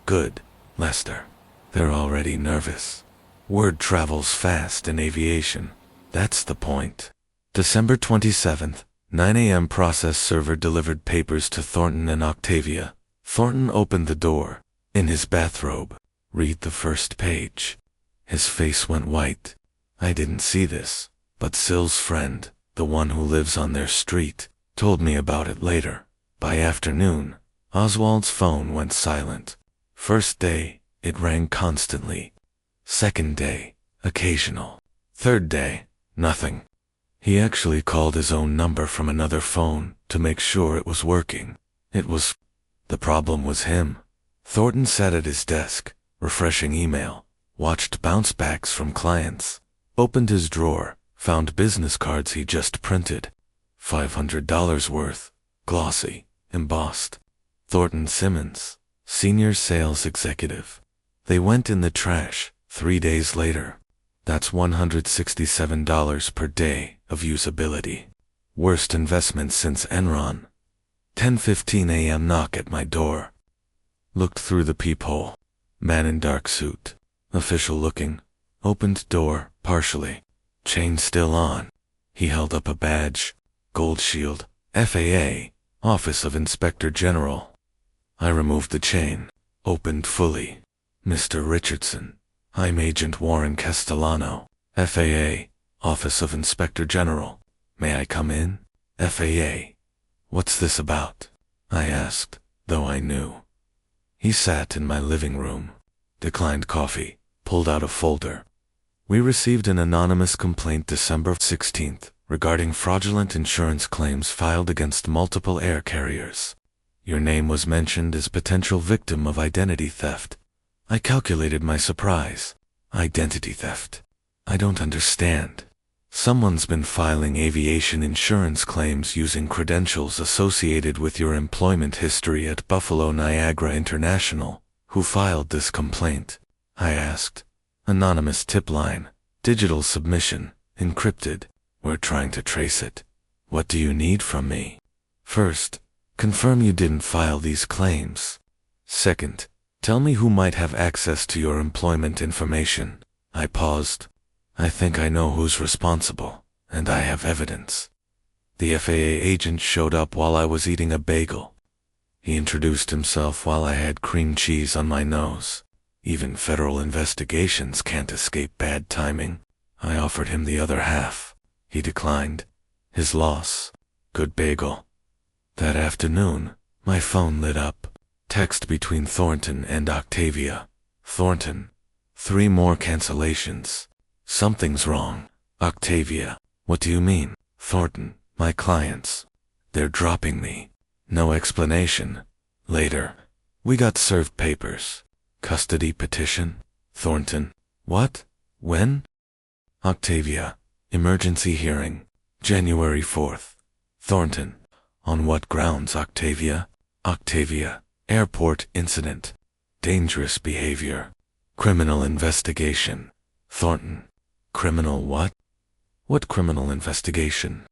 Good, Lester. They're already nervous. Word travels fast in aviation. That's the point. December 27th, 9 a.m. Process server delivered papers to Thornton and Octavia. Thornton opened the door. In his bathrobe. Read the first page. His face went white. I didn't see this, but Sill's friend, the one who lives on their street, told me about it later. By afternoon, Oswald's phone went silent. First day, it rang constantly. Second day, occasional. Third day, nothing. He actually called his own number from another phone to make sure it was working. The problem was him. Thornton sat at his desk, refreshing email, watched bounce backs from clients, opened his drawer, found business cards he just printed. $500 worth, glossy, embossed. Thornton Simmons, Senior Sales Executive. They went in the trash 3 days later. That's $167 per day of usability. Worst investment since Enron. 10:15 a.m. knock at my door. Looked through the peephole. Man in dark suit. Official looking. Opened door, partially. Chain still on. He held up a badge. Gold shield. FAA. Office of Inspector General. I removed the chain. Opened fully. Mr. Richardson. I'm Agent Warren Castellano. FAA. Office of Inspector General. May I come in? FAA. What's this about? I asked, though I knew. He sat in my living room, declined coffee, pulled out a folder. We received an anonymous complaint December 16th regarding fraudulent insurance claims filed against multiple air carriers. Your name was mentioned as potential victim of identity theft. I calculated my surprise. Identity theft. I don't understand. Someone's been filing aviation insurance claims using credentials associated with your employment history at Buffalo Niagara International. Who filed this complaint? I asked. Anonymous tip line. Digital submission. Encrypted. We're trying to trace it. What do you need from me? First, confirm you didn't file these claims. Second, tell me who might have access to your employment information. I paused. I think I know who's responsible, and I have evidence. The FAA agent showed up while I was eating a bagel. He introduced himself while I had cream cheese on my nose. Even federal investigations can't escape bad timing. I offered him the other half. He declined. His loss. Good bagel. That afternoon, my phone lit up. Text between Thornton and Octavia. Thornton. 3 more cancellations. Something's wrong. Octavia. What do you mean, Thornton? My clients. They're dropping me. No explanation. Later. We got served papers. Custody petition? Thornton. What? When? Octavia. Emergency hearing. January 4th. Thornton. On what grounds, Octavia? Octavia. Airport incident. Dangerous behavior. Criminal investigation. Thornton. Criminal what? What criminal investigation?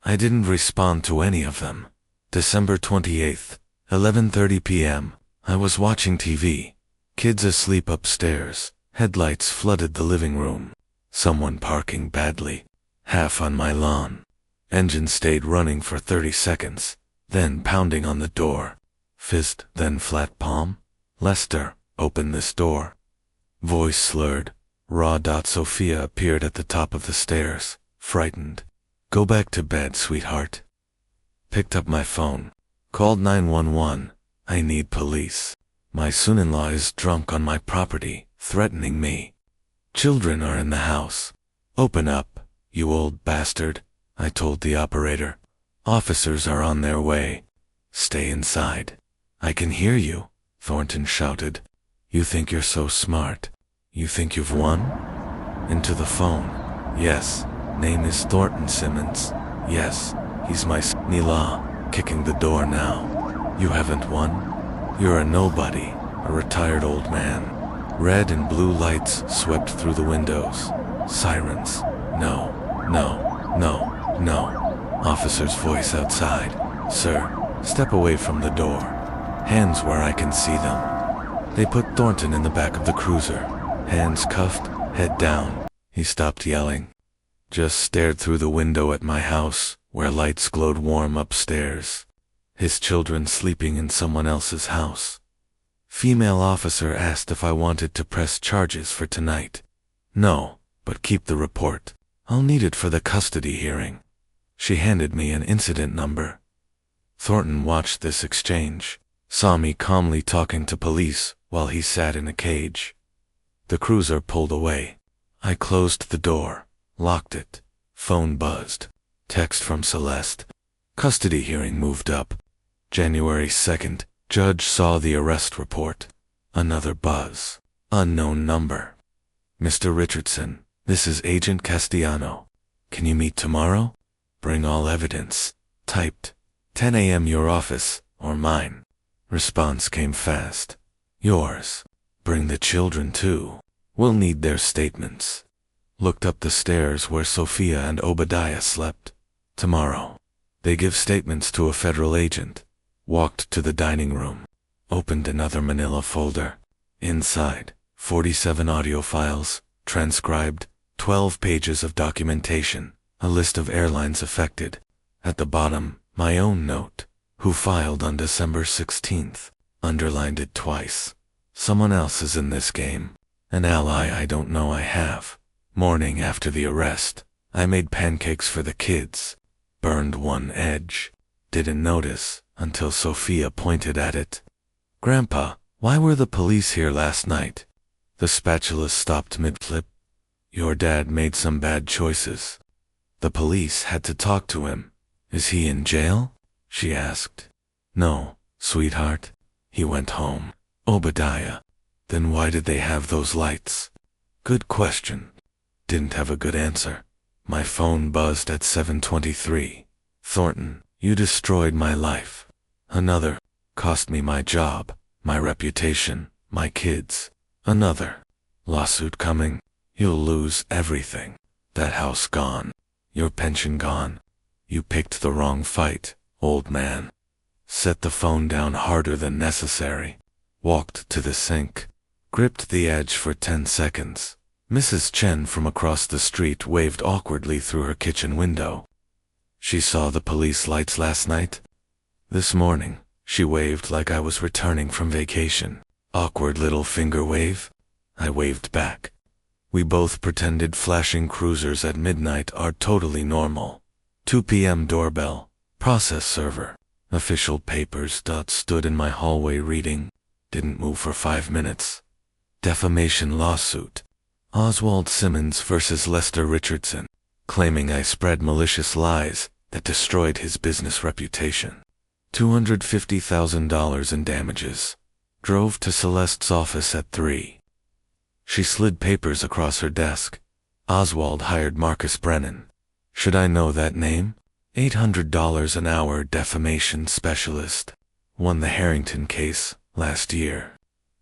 I didn't respond to any of them. December 28th, 11:30 p.m. I was watching TV. Kids asleep upstairs. Headlights flooded the living room. Someone parking badly. Half on my lawn. Engine stayed running for 30 seconds, then pounding on the door. Fist, then flat palm. Lester, open this door. Voice slurred. Raw. Sophia appeared at the top of the stairs, frightened. Go back to bed, sweetheart. Picked up my phone. Called 911. I need police. My son-in-law is drunk on my property, threatening me. Children are in the house. Open up, you old bastard, I told the operator. Officers are on their way. Stay inside. I can hear you, Thornton shouted. You think you're so smart. You think you've won? Into the phone. Yes. Name is Thornton Simmons. Yes. He's my son-in-law, kicking the door now. You haven't won? You're a nobody, a retired old man. Red and blue lights swept through the windows. Sirens. No, no, no, no. Officer's voice outside. Sir, step away from the door. Hands where I can see them. They put Thornton in the back of the cruiser. Hands cuffed, head down. He stopped yelling. Just stared through the window at my house, where lights glowed warm upstairs. His children sleeping in someone else's house. Female officer asked if I wanted to press charges for tonight. No, but keep the report. I'll need it for the custody hearing. She handed me an incident number. Thornton watched this exchange, saw me calmly talking to police while he sat in a cage. The cruiser pulled away. I closed the door, locked it. Phone buzzed. Text from Celeste. Custody hearing moved up. January 2nd. Judge saw the arrest report. Another buzz. Unknown number. Mr. Richardson, this is Agent Castellano. Can you meet tomorrow? Bring all evidence. Typed. 10 a.m. your office, or mine. Response came fast. Yours. Bring the children too. We'll need their statements. Looked up the stairs where Sophia and Obadiah slept. Tomorrow. They give statements to a federal agent. Walked to the dining room. Opened another manila folder. Inside, 47 audio files, transcribed, 12 pages of documentation, a list of airlines affected. At the bottom, my own note. Who filed on December 16th. Underlined it twice. Someone else is in this game. An ally I don't know I have. Morning after the arrest, I made pancakes for the kids. Burned one edge. Didn't notice until Sophia pointed at it. Grandpa, why were the police here last night? The spatula stopped mid-flip. Your dad made some bad choices. The police had to talk to him. Is he in jail? She asked. No, sweetheart. He went home. Obadiah. Then why did they have those lights? Good question. Didn't have a good answer. My phone buzzed at 7:23. Thornton, you destroyed my life. Another. Cost me my job, my reputation, my kids. Another. Lawsuit coming. You'll lose everything. That house gone. Your pension gone. You picked the wrong fight, old man. Set the phone down harder than necessary. Walked to the sink. Gripped the edge for 10 seconds. Mrs. Chen from across the street waved awkwardly through her kitchen window. She saw the police lights last night? This morning, she waved like I was returning from vacation. Awkward little finger wave. I waved back. We both pretended flashing cruisers at midnight are totally normal. 2 p.m. doorbell. Process server. Official papers. Stood in my hallway reading. Didn't move for 5 minutes. Defamation lawsuit. Oswald Simmons versus Lester Richardson. claiming I spread malicious lies that destroyed his business reputation. $250,000 in damages. Drove to Celeste's office at 3. She slid papers across her desk. Oswald hired Marcus Brennan. Should I know that name? $800 an hour defamation specialist. Won the Harrington case last year.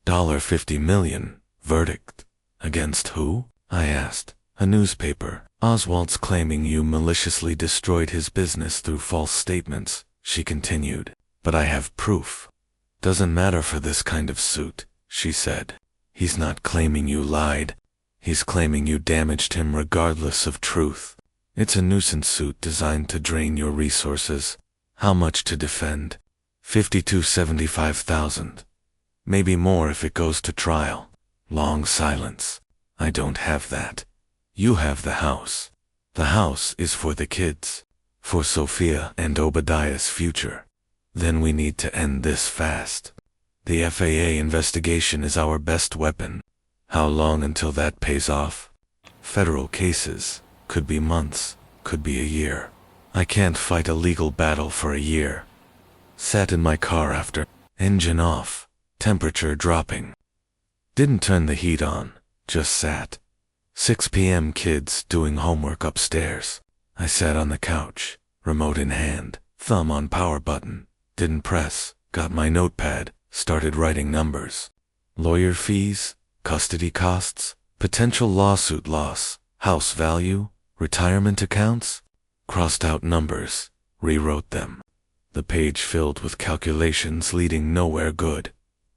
$50 million. Verdict. Against who? I asked. A newspaper. Oswald's claiming you maliciously destroyed his business through false statements, she continued. But I have proof. Doesn't matter for this kind of suit, she said. He's not claiming you lied. He's claiming you damaged him regardless of truth. It's a nuisance suit designed to drain your resources. How much to defend? $52,75,000. Maybe more if it goes to trial. Long silence. I don't have that. You have the house. The house is for the kids. For Sophia and Obadiah's future. Then we need to end this fast. The FAA investigation is our best weapon. How long until that pays off? Federal cases. Could be months. Could be a year. I can't fight a legal battle for a year. Sat in my car after. Engine off. Temperature dropping. Didn't turn the heat on. Just sat. 6 p.m. kids doing homework upstairs. I sat on the couch. Remote in hand. Thumb on power button. Didn't press. Got my notepad. Started writing numbers. Lawyer fees. Custody costs. Potential lawsuit loss. House value. Retirement accounts. Crossed out numbers. Rewrote them. The page filled with calculations leading nowhere good.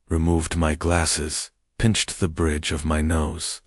Removed my glasses. Pinched the bridge of my nose.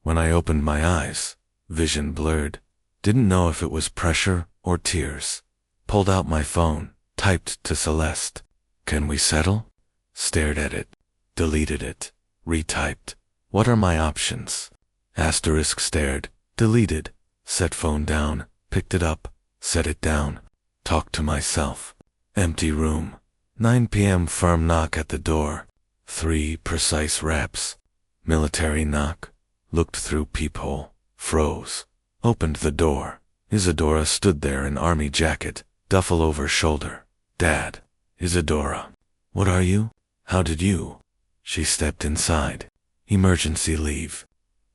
When I opened my eyes, vision blurred. Didn't know if it was pressure or tears. Pulled out my phone. Typed to Celeste. Can we settle? Stared at it. Deleted it. Retyped. What are my options? Asterisk stared. Deleted. Set phone down. Picked it up. Set it down. Talked to myself. Empty room. 9 p.m. firm knock at the door. 3 precise raps. Military knock. Looked through peephole. Froze. Opened the door. Isadora stood there in army jacket. Duffel over shoulder. Dad. Isadora. What are you? How did you? She stepped inside. Emergency leave.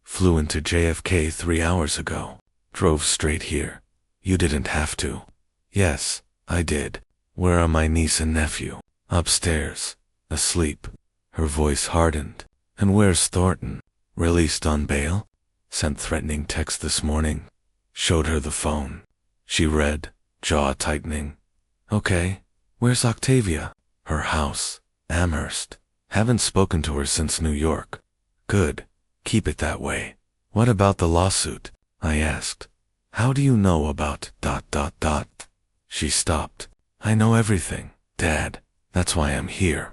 Flew into JFK 3 hours ago. Drove straight here. You didn't have to. Yes, I did. Where are my niece and nephew? Upstairs. Asleep. Her voice hardened. And where's Thornton? Released on bail? Sent threatening text this morning. Showed her the phone. She read, jaw tightening. Okay. Where's Octavia? Her house. Amherst. Haven't spoken to her since New York. Good. Keep it that way. What about the lawsuit? I asked. How do you know about ... She stopped. I know everything, Dad. That's why I'm here.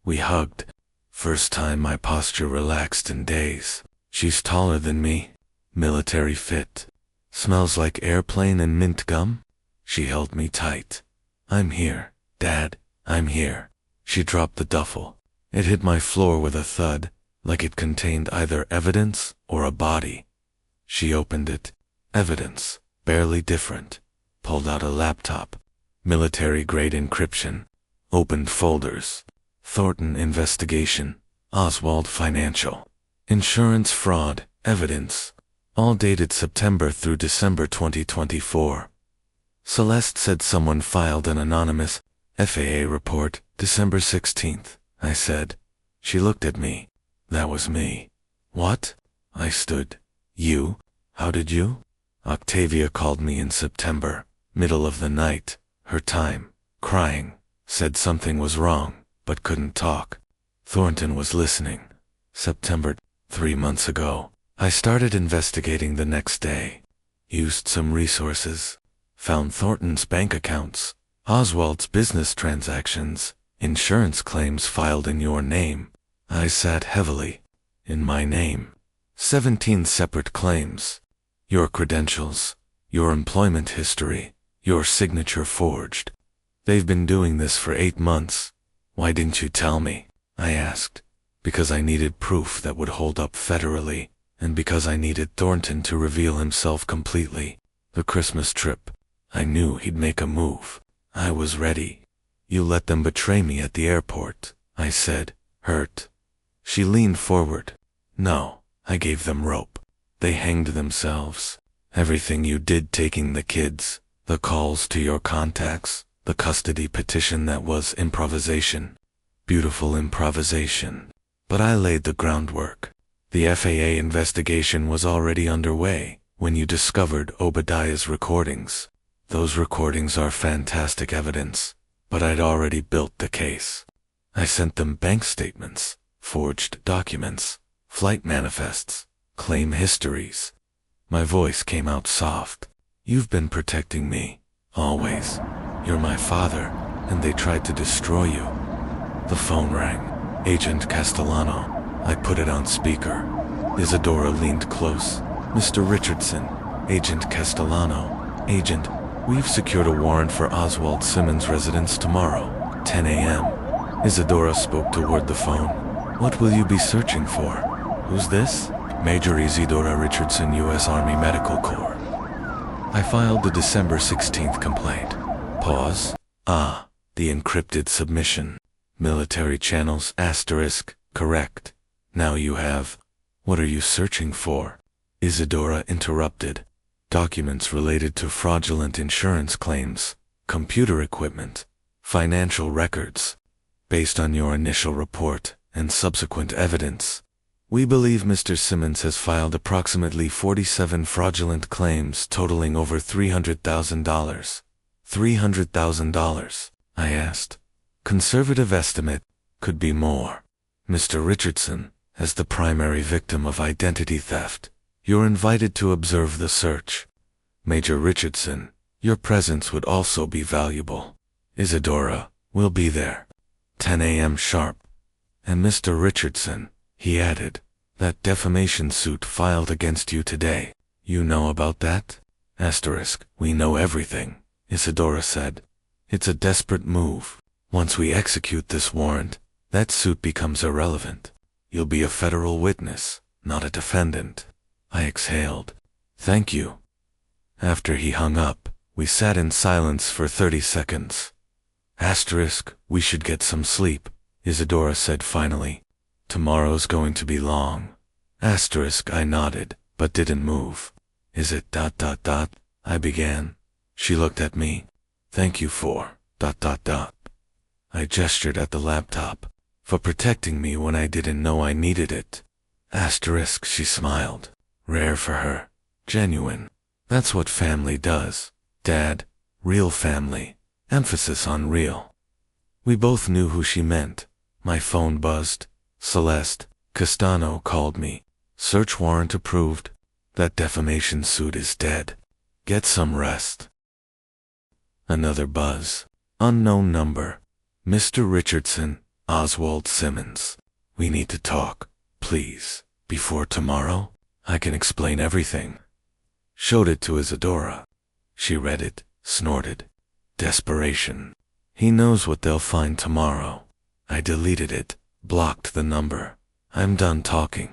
We hugged. First time my posture relaxed in days. She's taller than me. Military fit. Smells like airplane and mint gum. She held me tight. I'm here, Dad. I'm here. She dropped the duffel. It hit my floor with a thud, like it contained either evidence or a body. She opened it. Evidence. Barely different. Pulled out a laptop. Military-grade encryption. Opened folders. Thornton investigation. Oswald financial. Insurance fraud. Evidence. All dated September through December 2024. Celeste said someone filed an anonymous FAA report December 16th, I said. She looked at me. That was me. What? I stood. You? How did you? Octavia called me in September, middle of the night, her time, crying, said something was wrong, but couldn't talk. Thornton was listening. September, 3 months ago. I started investigating the next day. Used some resources. Found Thornton's bank accounts, Oswald's business transactions, insurance claims filed in your name. I sat heavily. In my name. 17 separate claims. Your credentials, your employment history, your signature forged. They've been doing this for 8 months. Why didn't you tell me? I asked. Because I needed proof that would hold up federally, and because I needed Thornton to reveal himself completely. The Christmas trip. I knew he'd make a move. I was ready. You let them betray me at the airport, I said, hurt. She leaned forward. No, I gave them rope. They hanged themselves. Everything you did, taking the kids, the calls to your contacts, the custody petition, that was improvisation. Beautiful improvisation. But I laid the groundwork. The FAA investigation was already underway when you discovered Obadiah's recordings. Those recordings are fantastic evidence, but I'd already built the case. I sent them bank statements, forged documents, flight manifests, claim histories. My voice came out soft. You've been protecting me, always. You're my father, and they tried to destroy you. The phone rang. Agent Castellano. I put it on speaker. Isadora leaned close. Mr. Richardson. Agent Castellano. Agent, we've secured a warrant for Oswald Simmons' residence tomorrow, 10 a.m. Isadora spoke toward the phone. What will you be searching for? Who's this? Major Isadora Richardson, U.S. Army Medical Corps. I filed the December 16th complaint. Pause. Ah, the encrypted submission. Military channels, asterisk, correct. Now you have. What are you searching for? Isadora interrupted. Documents related to fraudulent insurance claims, computer equipment, financial records. Based on your initial report and subsequent evidence, we believe Mr. Simmons has filed approximately 47 fraudulent claims totaling over $300,000. $300,000, I asked. Conservative estimate, could be more. Mr. Richardson, as the primary victim of identity theft, you're invited to observe the search. Major Richardson, your presence would also be valuable. Isadora, we'll be there. 10 a.m. sharp. And Mr. Richardson, he added, that defamation suit filed against you today, you know about that? Asterisk, we know everything, Isadora said. It's a desperate move. Once we execute this warrant, that suit becomes irrelevant. You'll be a federal witness, not a defendant. I exhaled. Thank you. After he hung up, we sat in silence for 30 seconds. Asterisk, we should get some sleep, Isadora said finally. Tomorrow's going to be long. Asterisk, I nodded, but didn't move. Is it ... I began. She looked at me. Thank you for ... I gestured at the laptop. For protecting me when I didn't know I needed it. Asterisk, she smiled. Rare for her. Genuine. That's what family does. Dad. Real family. Emphasis on real. We both knew who she meant. My phone buzzed. Celeste. Castano called me. Search warrant approved. That defamation suit is dead. Get some rest. Another buzz. Unknown number. Mr. Richardson, Oswald Simmons. We need to talk, please. Before tomorrow? I can explain everything. Showed it to Isadora. She read it, snorted. Desperation. He knows what they'll find tomorrow. I deleted it, blocked the number. I'm done talking.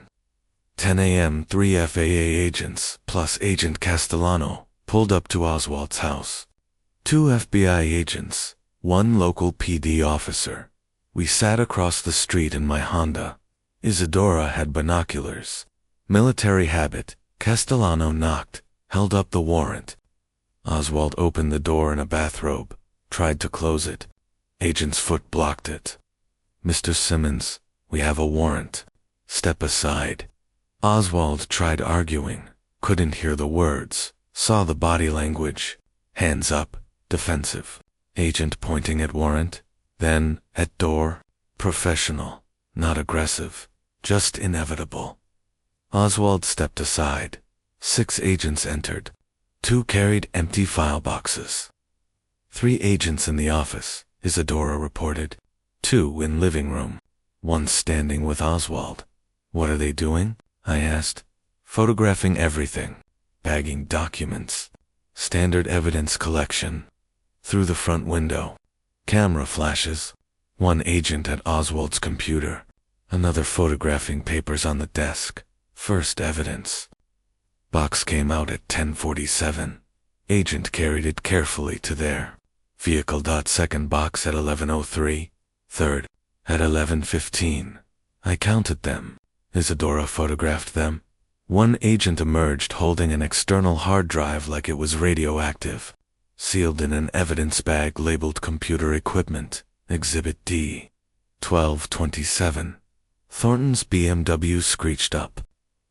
10 a.m. 3 FAA agents, plus Agent Castellano, pulled up to Oswald's house. 2 FBI agents, 1 local PD officer. We sat across the street in my Honda. Isadora had binoculars. Military habit. Castellano knocked, held up the warrant. Oswald opened the door in a bathrobe, tried to close it. Agent's foot blocked it. Mr. Simmons, we have a warrant. Step aside. Oswald tried arguing, couldn't hear the words, saw the body language. Hands up, defensive. Agent pointing at warrant, then at door. Professional, not aggressive, just inevitable. Oswald stepped aside. 6 agents entered. 2 carried empty file boxes. 3 agents in the office, Isadora reported. 2 in living room. 1 standing with Oswald. What are they doing? I asked. Photographing everything. Bagging documents. Standard evidence collection. Through the front window. Camera flashes. 1 agent at Oswald's computer. Another photographing papers on the desk. First evidence. Box came out at 10:47. Agent carried it carefully to their vehicle. Second box at 11:03. Third at 11:15. I counted them. Isadora photographed them. One agent emerged holding an external hard drive like it was radioactive, sealed in an evidence bag labeled computer equipment, Exhibit D. 12:27. Thornton's BMW screeched up,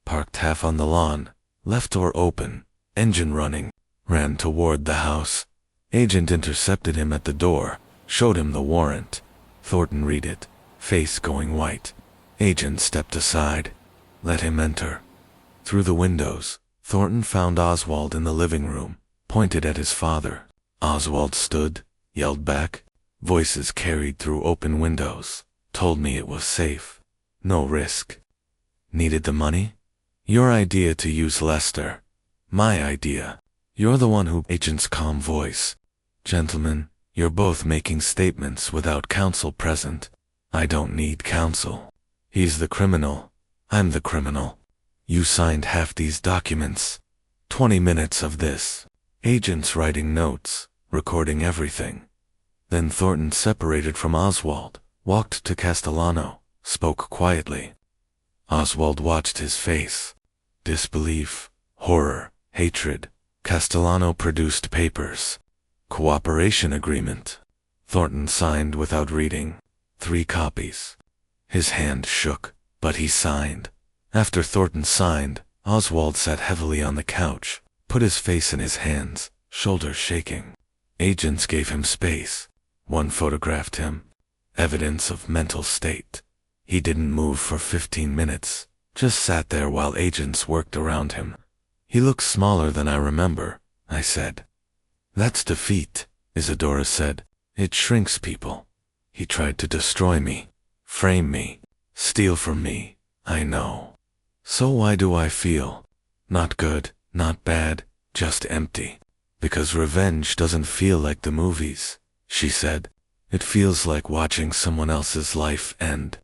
parked half on the lawn, left door open, engine running, ran toward the house. Agent intercepted him at the door, showed him the warrant. Thornton read it, face going white. Agent stepped aside, let him enter. Through the windows, Thornton found Oswald in the living room, pointed at his father. Oswald stood, yelled back. Voices carried through open windows, told me it was safe. No risk. Needed the money? Your idea to use Lester. My idea. You're the one who... Agent's calm voice. Gentlemen, you're both making statements without counsel present. I don't need counsel. He's the criminal. I'm the criminal. You signed half these documents. 20 minutes of this. Agents writing notes, recording everything. Then Thornton separated from Oswald, walked to Castellano, spoke quietly. Oswald watched his face. Disbelief, horror, hatred. Castellano produced papers. Cooperation agreement. Thornton signed without reading. 3 copies. His hand shook, but he signed. After Thornton signed, Oswald sat heavily on the couch, put his face in his hands, shoulders shaking. Agents gave him space. One photographed him. Evidence of mental state. He didn't move for 15 minutes, just sat there while agents worked around him. He looks smaller than I remember, I said. That's defeat, Isadora said. It shrinks people. He tried to destroy me, frame me, steal from me, I know. So why do I feel? Not good, not bad, just empty. Because revenge doesn't feel like the movies, she said. It feels like watching someone else's life end.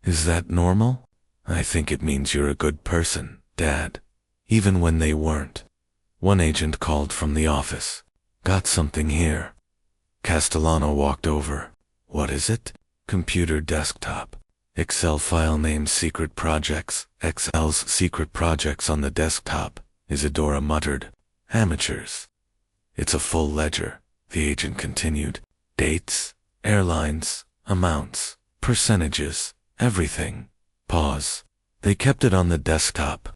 Is that normal? I think it means you're a good person, Dad. Even when they weren't. One agent called from the office. Got something here. Castellano walked over. What is it? Computer desktop. Excel file named Secret Projects. Excel's secret projects on the desktop, Isadora muttered. Amateurs. It's a full ledger, the agent continued. Dates, airlines, amounts, percentages, everything. Pause. They kept it on the desktop.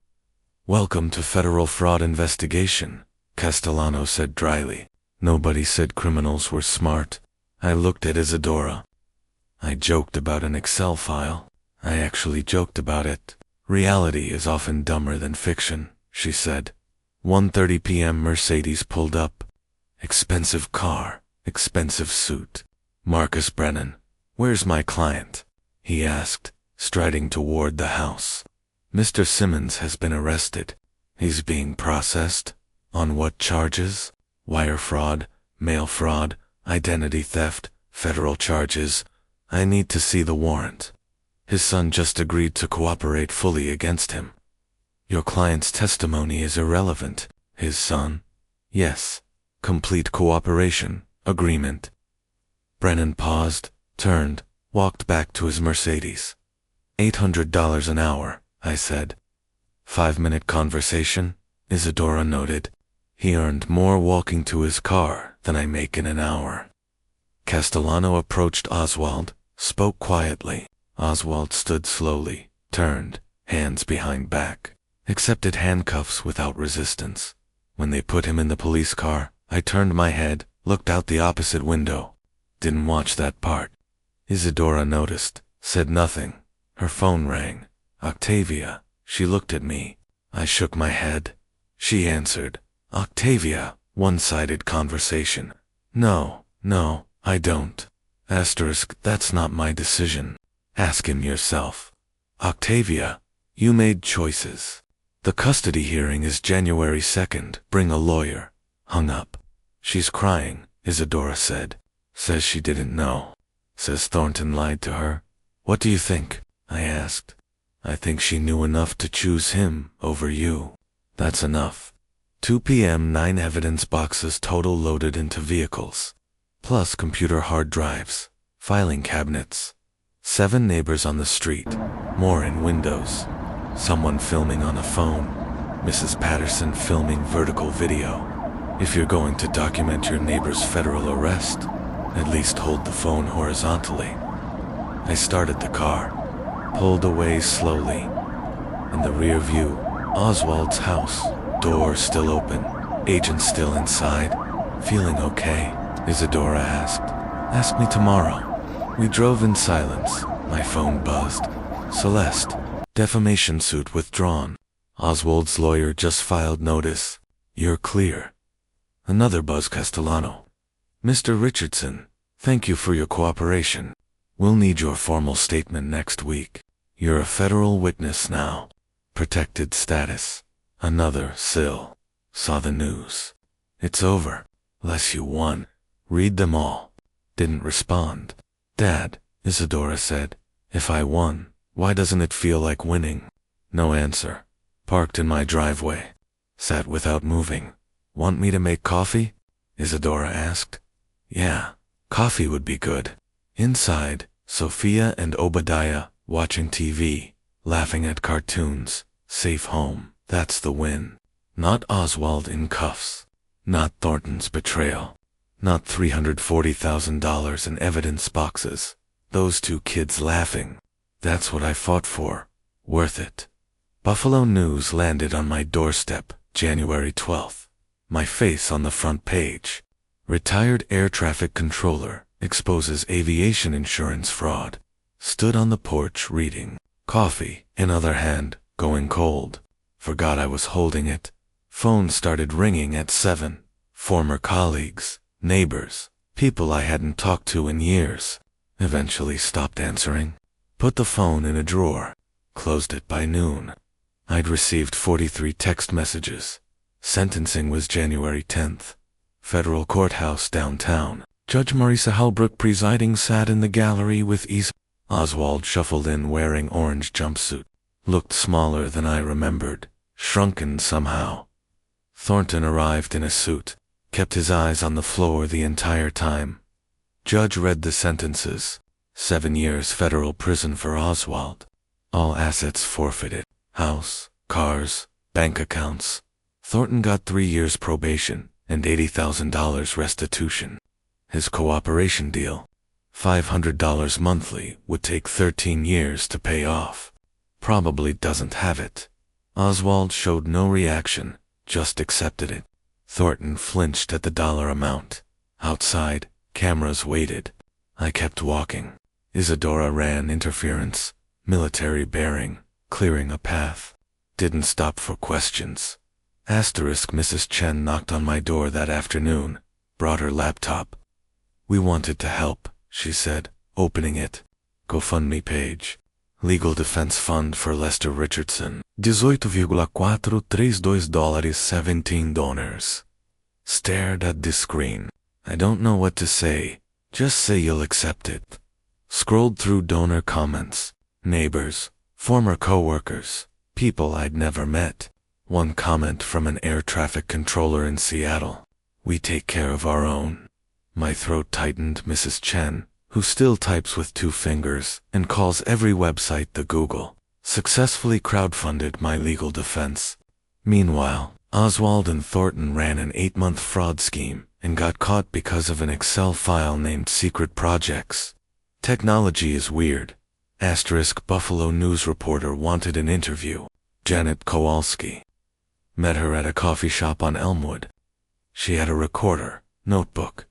Welcome to federal fraud investigation, Castellano said dryly. Nobody said criminals were smart. I looked at Isadora. I joked about an Excel file. I actually joked about it. Reality is often dumber than fiction, she said. 1:30 p.m. Mercedes pulled up. Expensive car, expensive suit. Marcus Brennan, where's my client? He asked, striding toward the house. Mr. Simmons has been arrested. He's being processed. On what charges? Wire fraud, mail fraud, identity theft, federal charges. I need to see the warrant. His son just agreed to cooperate fully against him. Your client's testimony is irrelevant. His son? Yes. Complete cooperation, agreement. Brennan paused, turned, walked back to his Mercedes. $800 an hour, I said. 5-minute conversation, Isadora noted. He earned more walking to his car than I make in an hour. Castellano approached Oswald, spoke quietly. Oswald stood slowly, turned, hands behind back, accepted handcuffs without resistance. When they put him in the police car, I turned my head, looked out the opposite window. Didn't watch that part. Isadora noticed, said nothing. Her phone rang. Octavia. She looked at me. I shook my head. She answered. Octavia. One-sided conversation. No, I don't. Asterisk, that's not my decision. Ask him yourself. Octavia, you made choices. The custody hearing is January 2nd. Bring a lawyer. Hung up. She's crying, Isadora said. Says she didn't know. Says Thornton lied to her. What do you think? I asked. I think she knew enough to choose him over you. That's enough. 2 p.m. 9 evidence boxes total loaded into vehicles. Plus computer hard drives, filing cabinets. 7 neighbors on the street, more in windows. Someone filming on a phone. Mrs. Patterson filming vertical video. If you're going to document your neighbor's federal arrest, at least hold the phone horizontally. I started the car, pulled away slowly. In the rear view, Oswald's house, door still open, agent still inside. Feeling okay? Isadora asked. Ask me tomorrow. We drove in silence. My phone buzzed. Celeste. Defamation suit withdrawn. Oswald's lawyer just filed notice. You're clear. Another buzz. Castellano. Mr. Richardson, thank you for your cooperation. We'll need your formal statement next week. You're a federal witness now. Protected status. Another Sill. Saw the news. It's over. Unless you won. Read them all. Didn't respond. Dad, Isadora said, if I won, why doesn't it feel like winning? No answer. Parked in my driveway. Sat without moving. Want me to make coffee? Isadora asked. Yeah, coffee would be good. Inside, Sophia and Obadiah, watching TV, laughing at cartoons, safe home. That's the win. Not Oswald in cuffs. Not Thornton's betrayal. Not $340,000 in evidence boxes. Those 2 kids laughing. That's what I fought for. Worth it. Buffalo News landed on my doorstep, January 12th. My face on the front page. Retired air traffic controller exposes aviation insurance fraud. Stood on the porch reading. Coffee, in other hand, going cold. Forgot I was holding it. Phone started ringing at 7. Former colleagues, neighbors, people I hadn't talked to in years. Eventually stopped answering. Put the phone in a drawer. Closed it by noon. I'd received 43 text messages. Sentencing was January 10th. Federal courthouse downtown. Judge Marisa Halbrook presiding sat in the gallery with ease. Oswald shuffled in wearing orange jumpsuit. Looked smaller than I remembered. Shrunken somehow. Thornton arrived in a suit. Kept his eyes on the floor the entire time. Judge read the sentences. 7 years federal prison for Oswald. All assets forfeited. House, cars, bank accounts. Thornton got 3 years probation and $80,000 restitution. His cooperation deal, $500 monthly, would take 13 years to pay off. Probably doesn't have it. Oswald showed no reaction, just accepted it. Thornton flinched at the dollar amount. Outside, cameras waited. I kept walking. Isadora ran interference, military bearing, clearing a path. Didn't stop for questions. Mrs. Chen knocked on my door that afternoon, brought her laptop. We wanted to help, she said, opening it. GoFundMe page. Legal Defense Fund for Lester Richardson. $18,432 17 donors. Stared at the screen. I don't know what to say. Just say you'll accept it. Scrolled through donor comments. Neighbors, former co-workers, people I'd never met. One comment from an air traffic controller in Seattle. We take care of our own. My throat tightened. Mrs. Chen, who still types with 2 fingers and calls every website the Google, successfully crowdfunded my legal defense. Meanwhile, Oswald and Thornton ran an 8-month fraud scheme and got caught because of an Excel file named Secret Projects. Technology is weird. Buffalo News reporter wanted an interview. Janet Kowalski. Met her at a coffee shop on Elmwood. She had a recorder, notebook.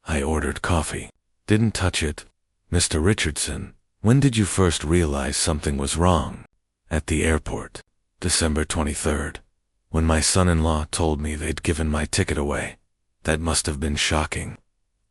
I ordered coffee. Didn't touch it. Mr. Richardson, when did you first realize something was wrong? At the airport. December 23rd. When my son-in-law told me they'd given my ticket away. That must have been shocking.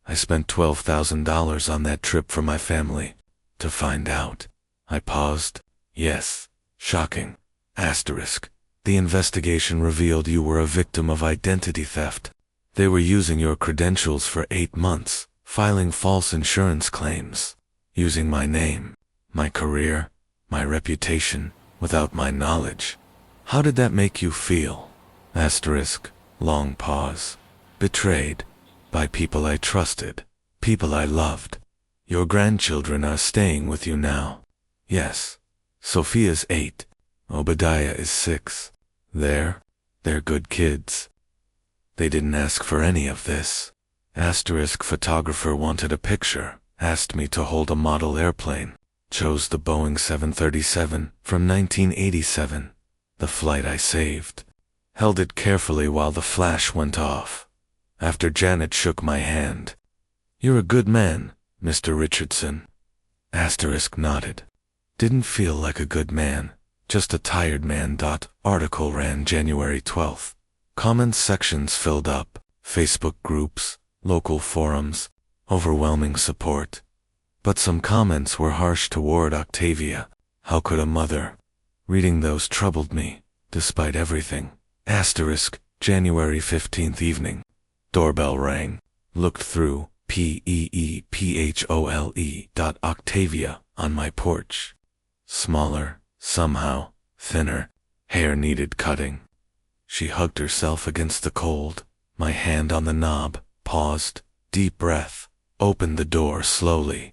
I spent $12,000 on that trip for my family. To find out. I paused. Yes. Shocking. The investigation revealed you were a victim of identity theft. They were using your credentials for 8 months, filing false insurance claims, using my name, my career, my reputation, without my knowledge. How did that make you feel? Asterisk, long pause. Betrayed. By people I trusted. People I loved. Your grandchildren are staying with you now. Yes. Sophia's 8. Obadiah is 6. They're good kids. They didn't ask for any of this. Asterisk, photographer wanted a picture, asked me to hold a model airplane. Chose the Boeing 737 from 1987, the flight I saved. Held it carefully while the flash went off. After Janet shook my hand. You're a good man, Mr. Richardson. Asterisk nodded. Didn't feel like a good man, just a tired man. Article ran January 12th. Comments sections filled up, Facebook groups, local forums, overwhelming support. But some comments were harsh toward Octavia. How could a mother? Reading those troubled me, despite everything. Asterisk, January 15th evening. Doorbell rang. Looked through, P-E-E-P-H-O-L-E. Octavia, on my porch. Smaller, somehow, thinner, hair needed cutting. She hugged herself against the cold, my hand on the knob, paused, deep breath, opened the door slowly.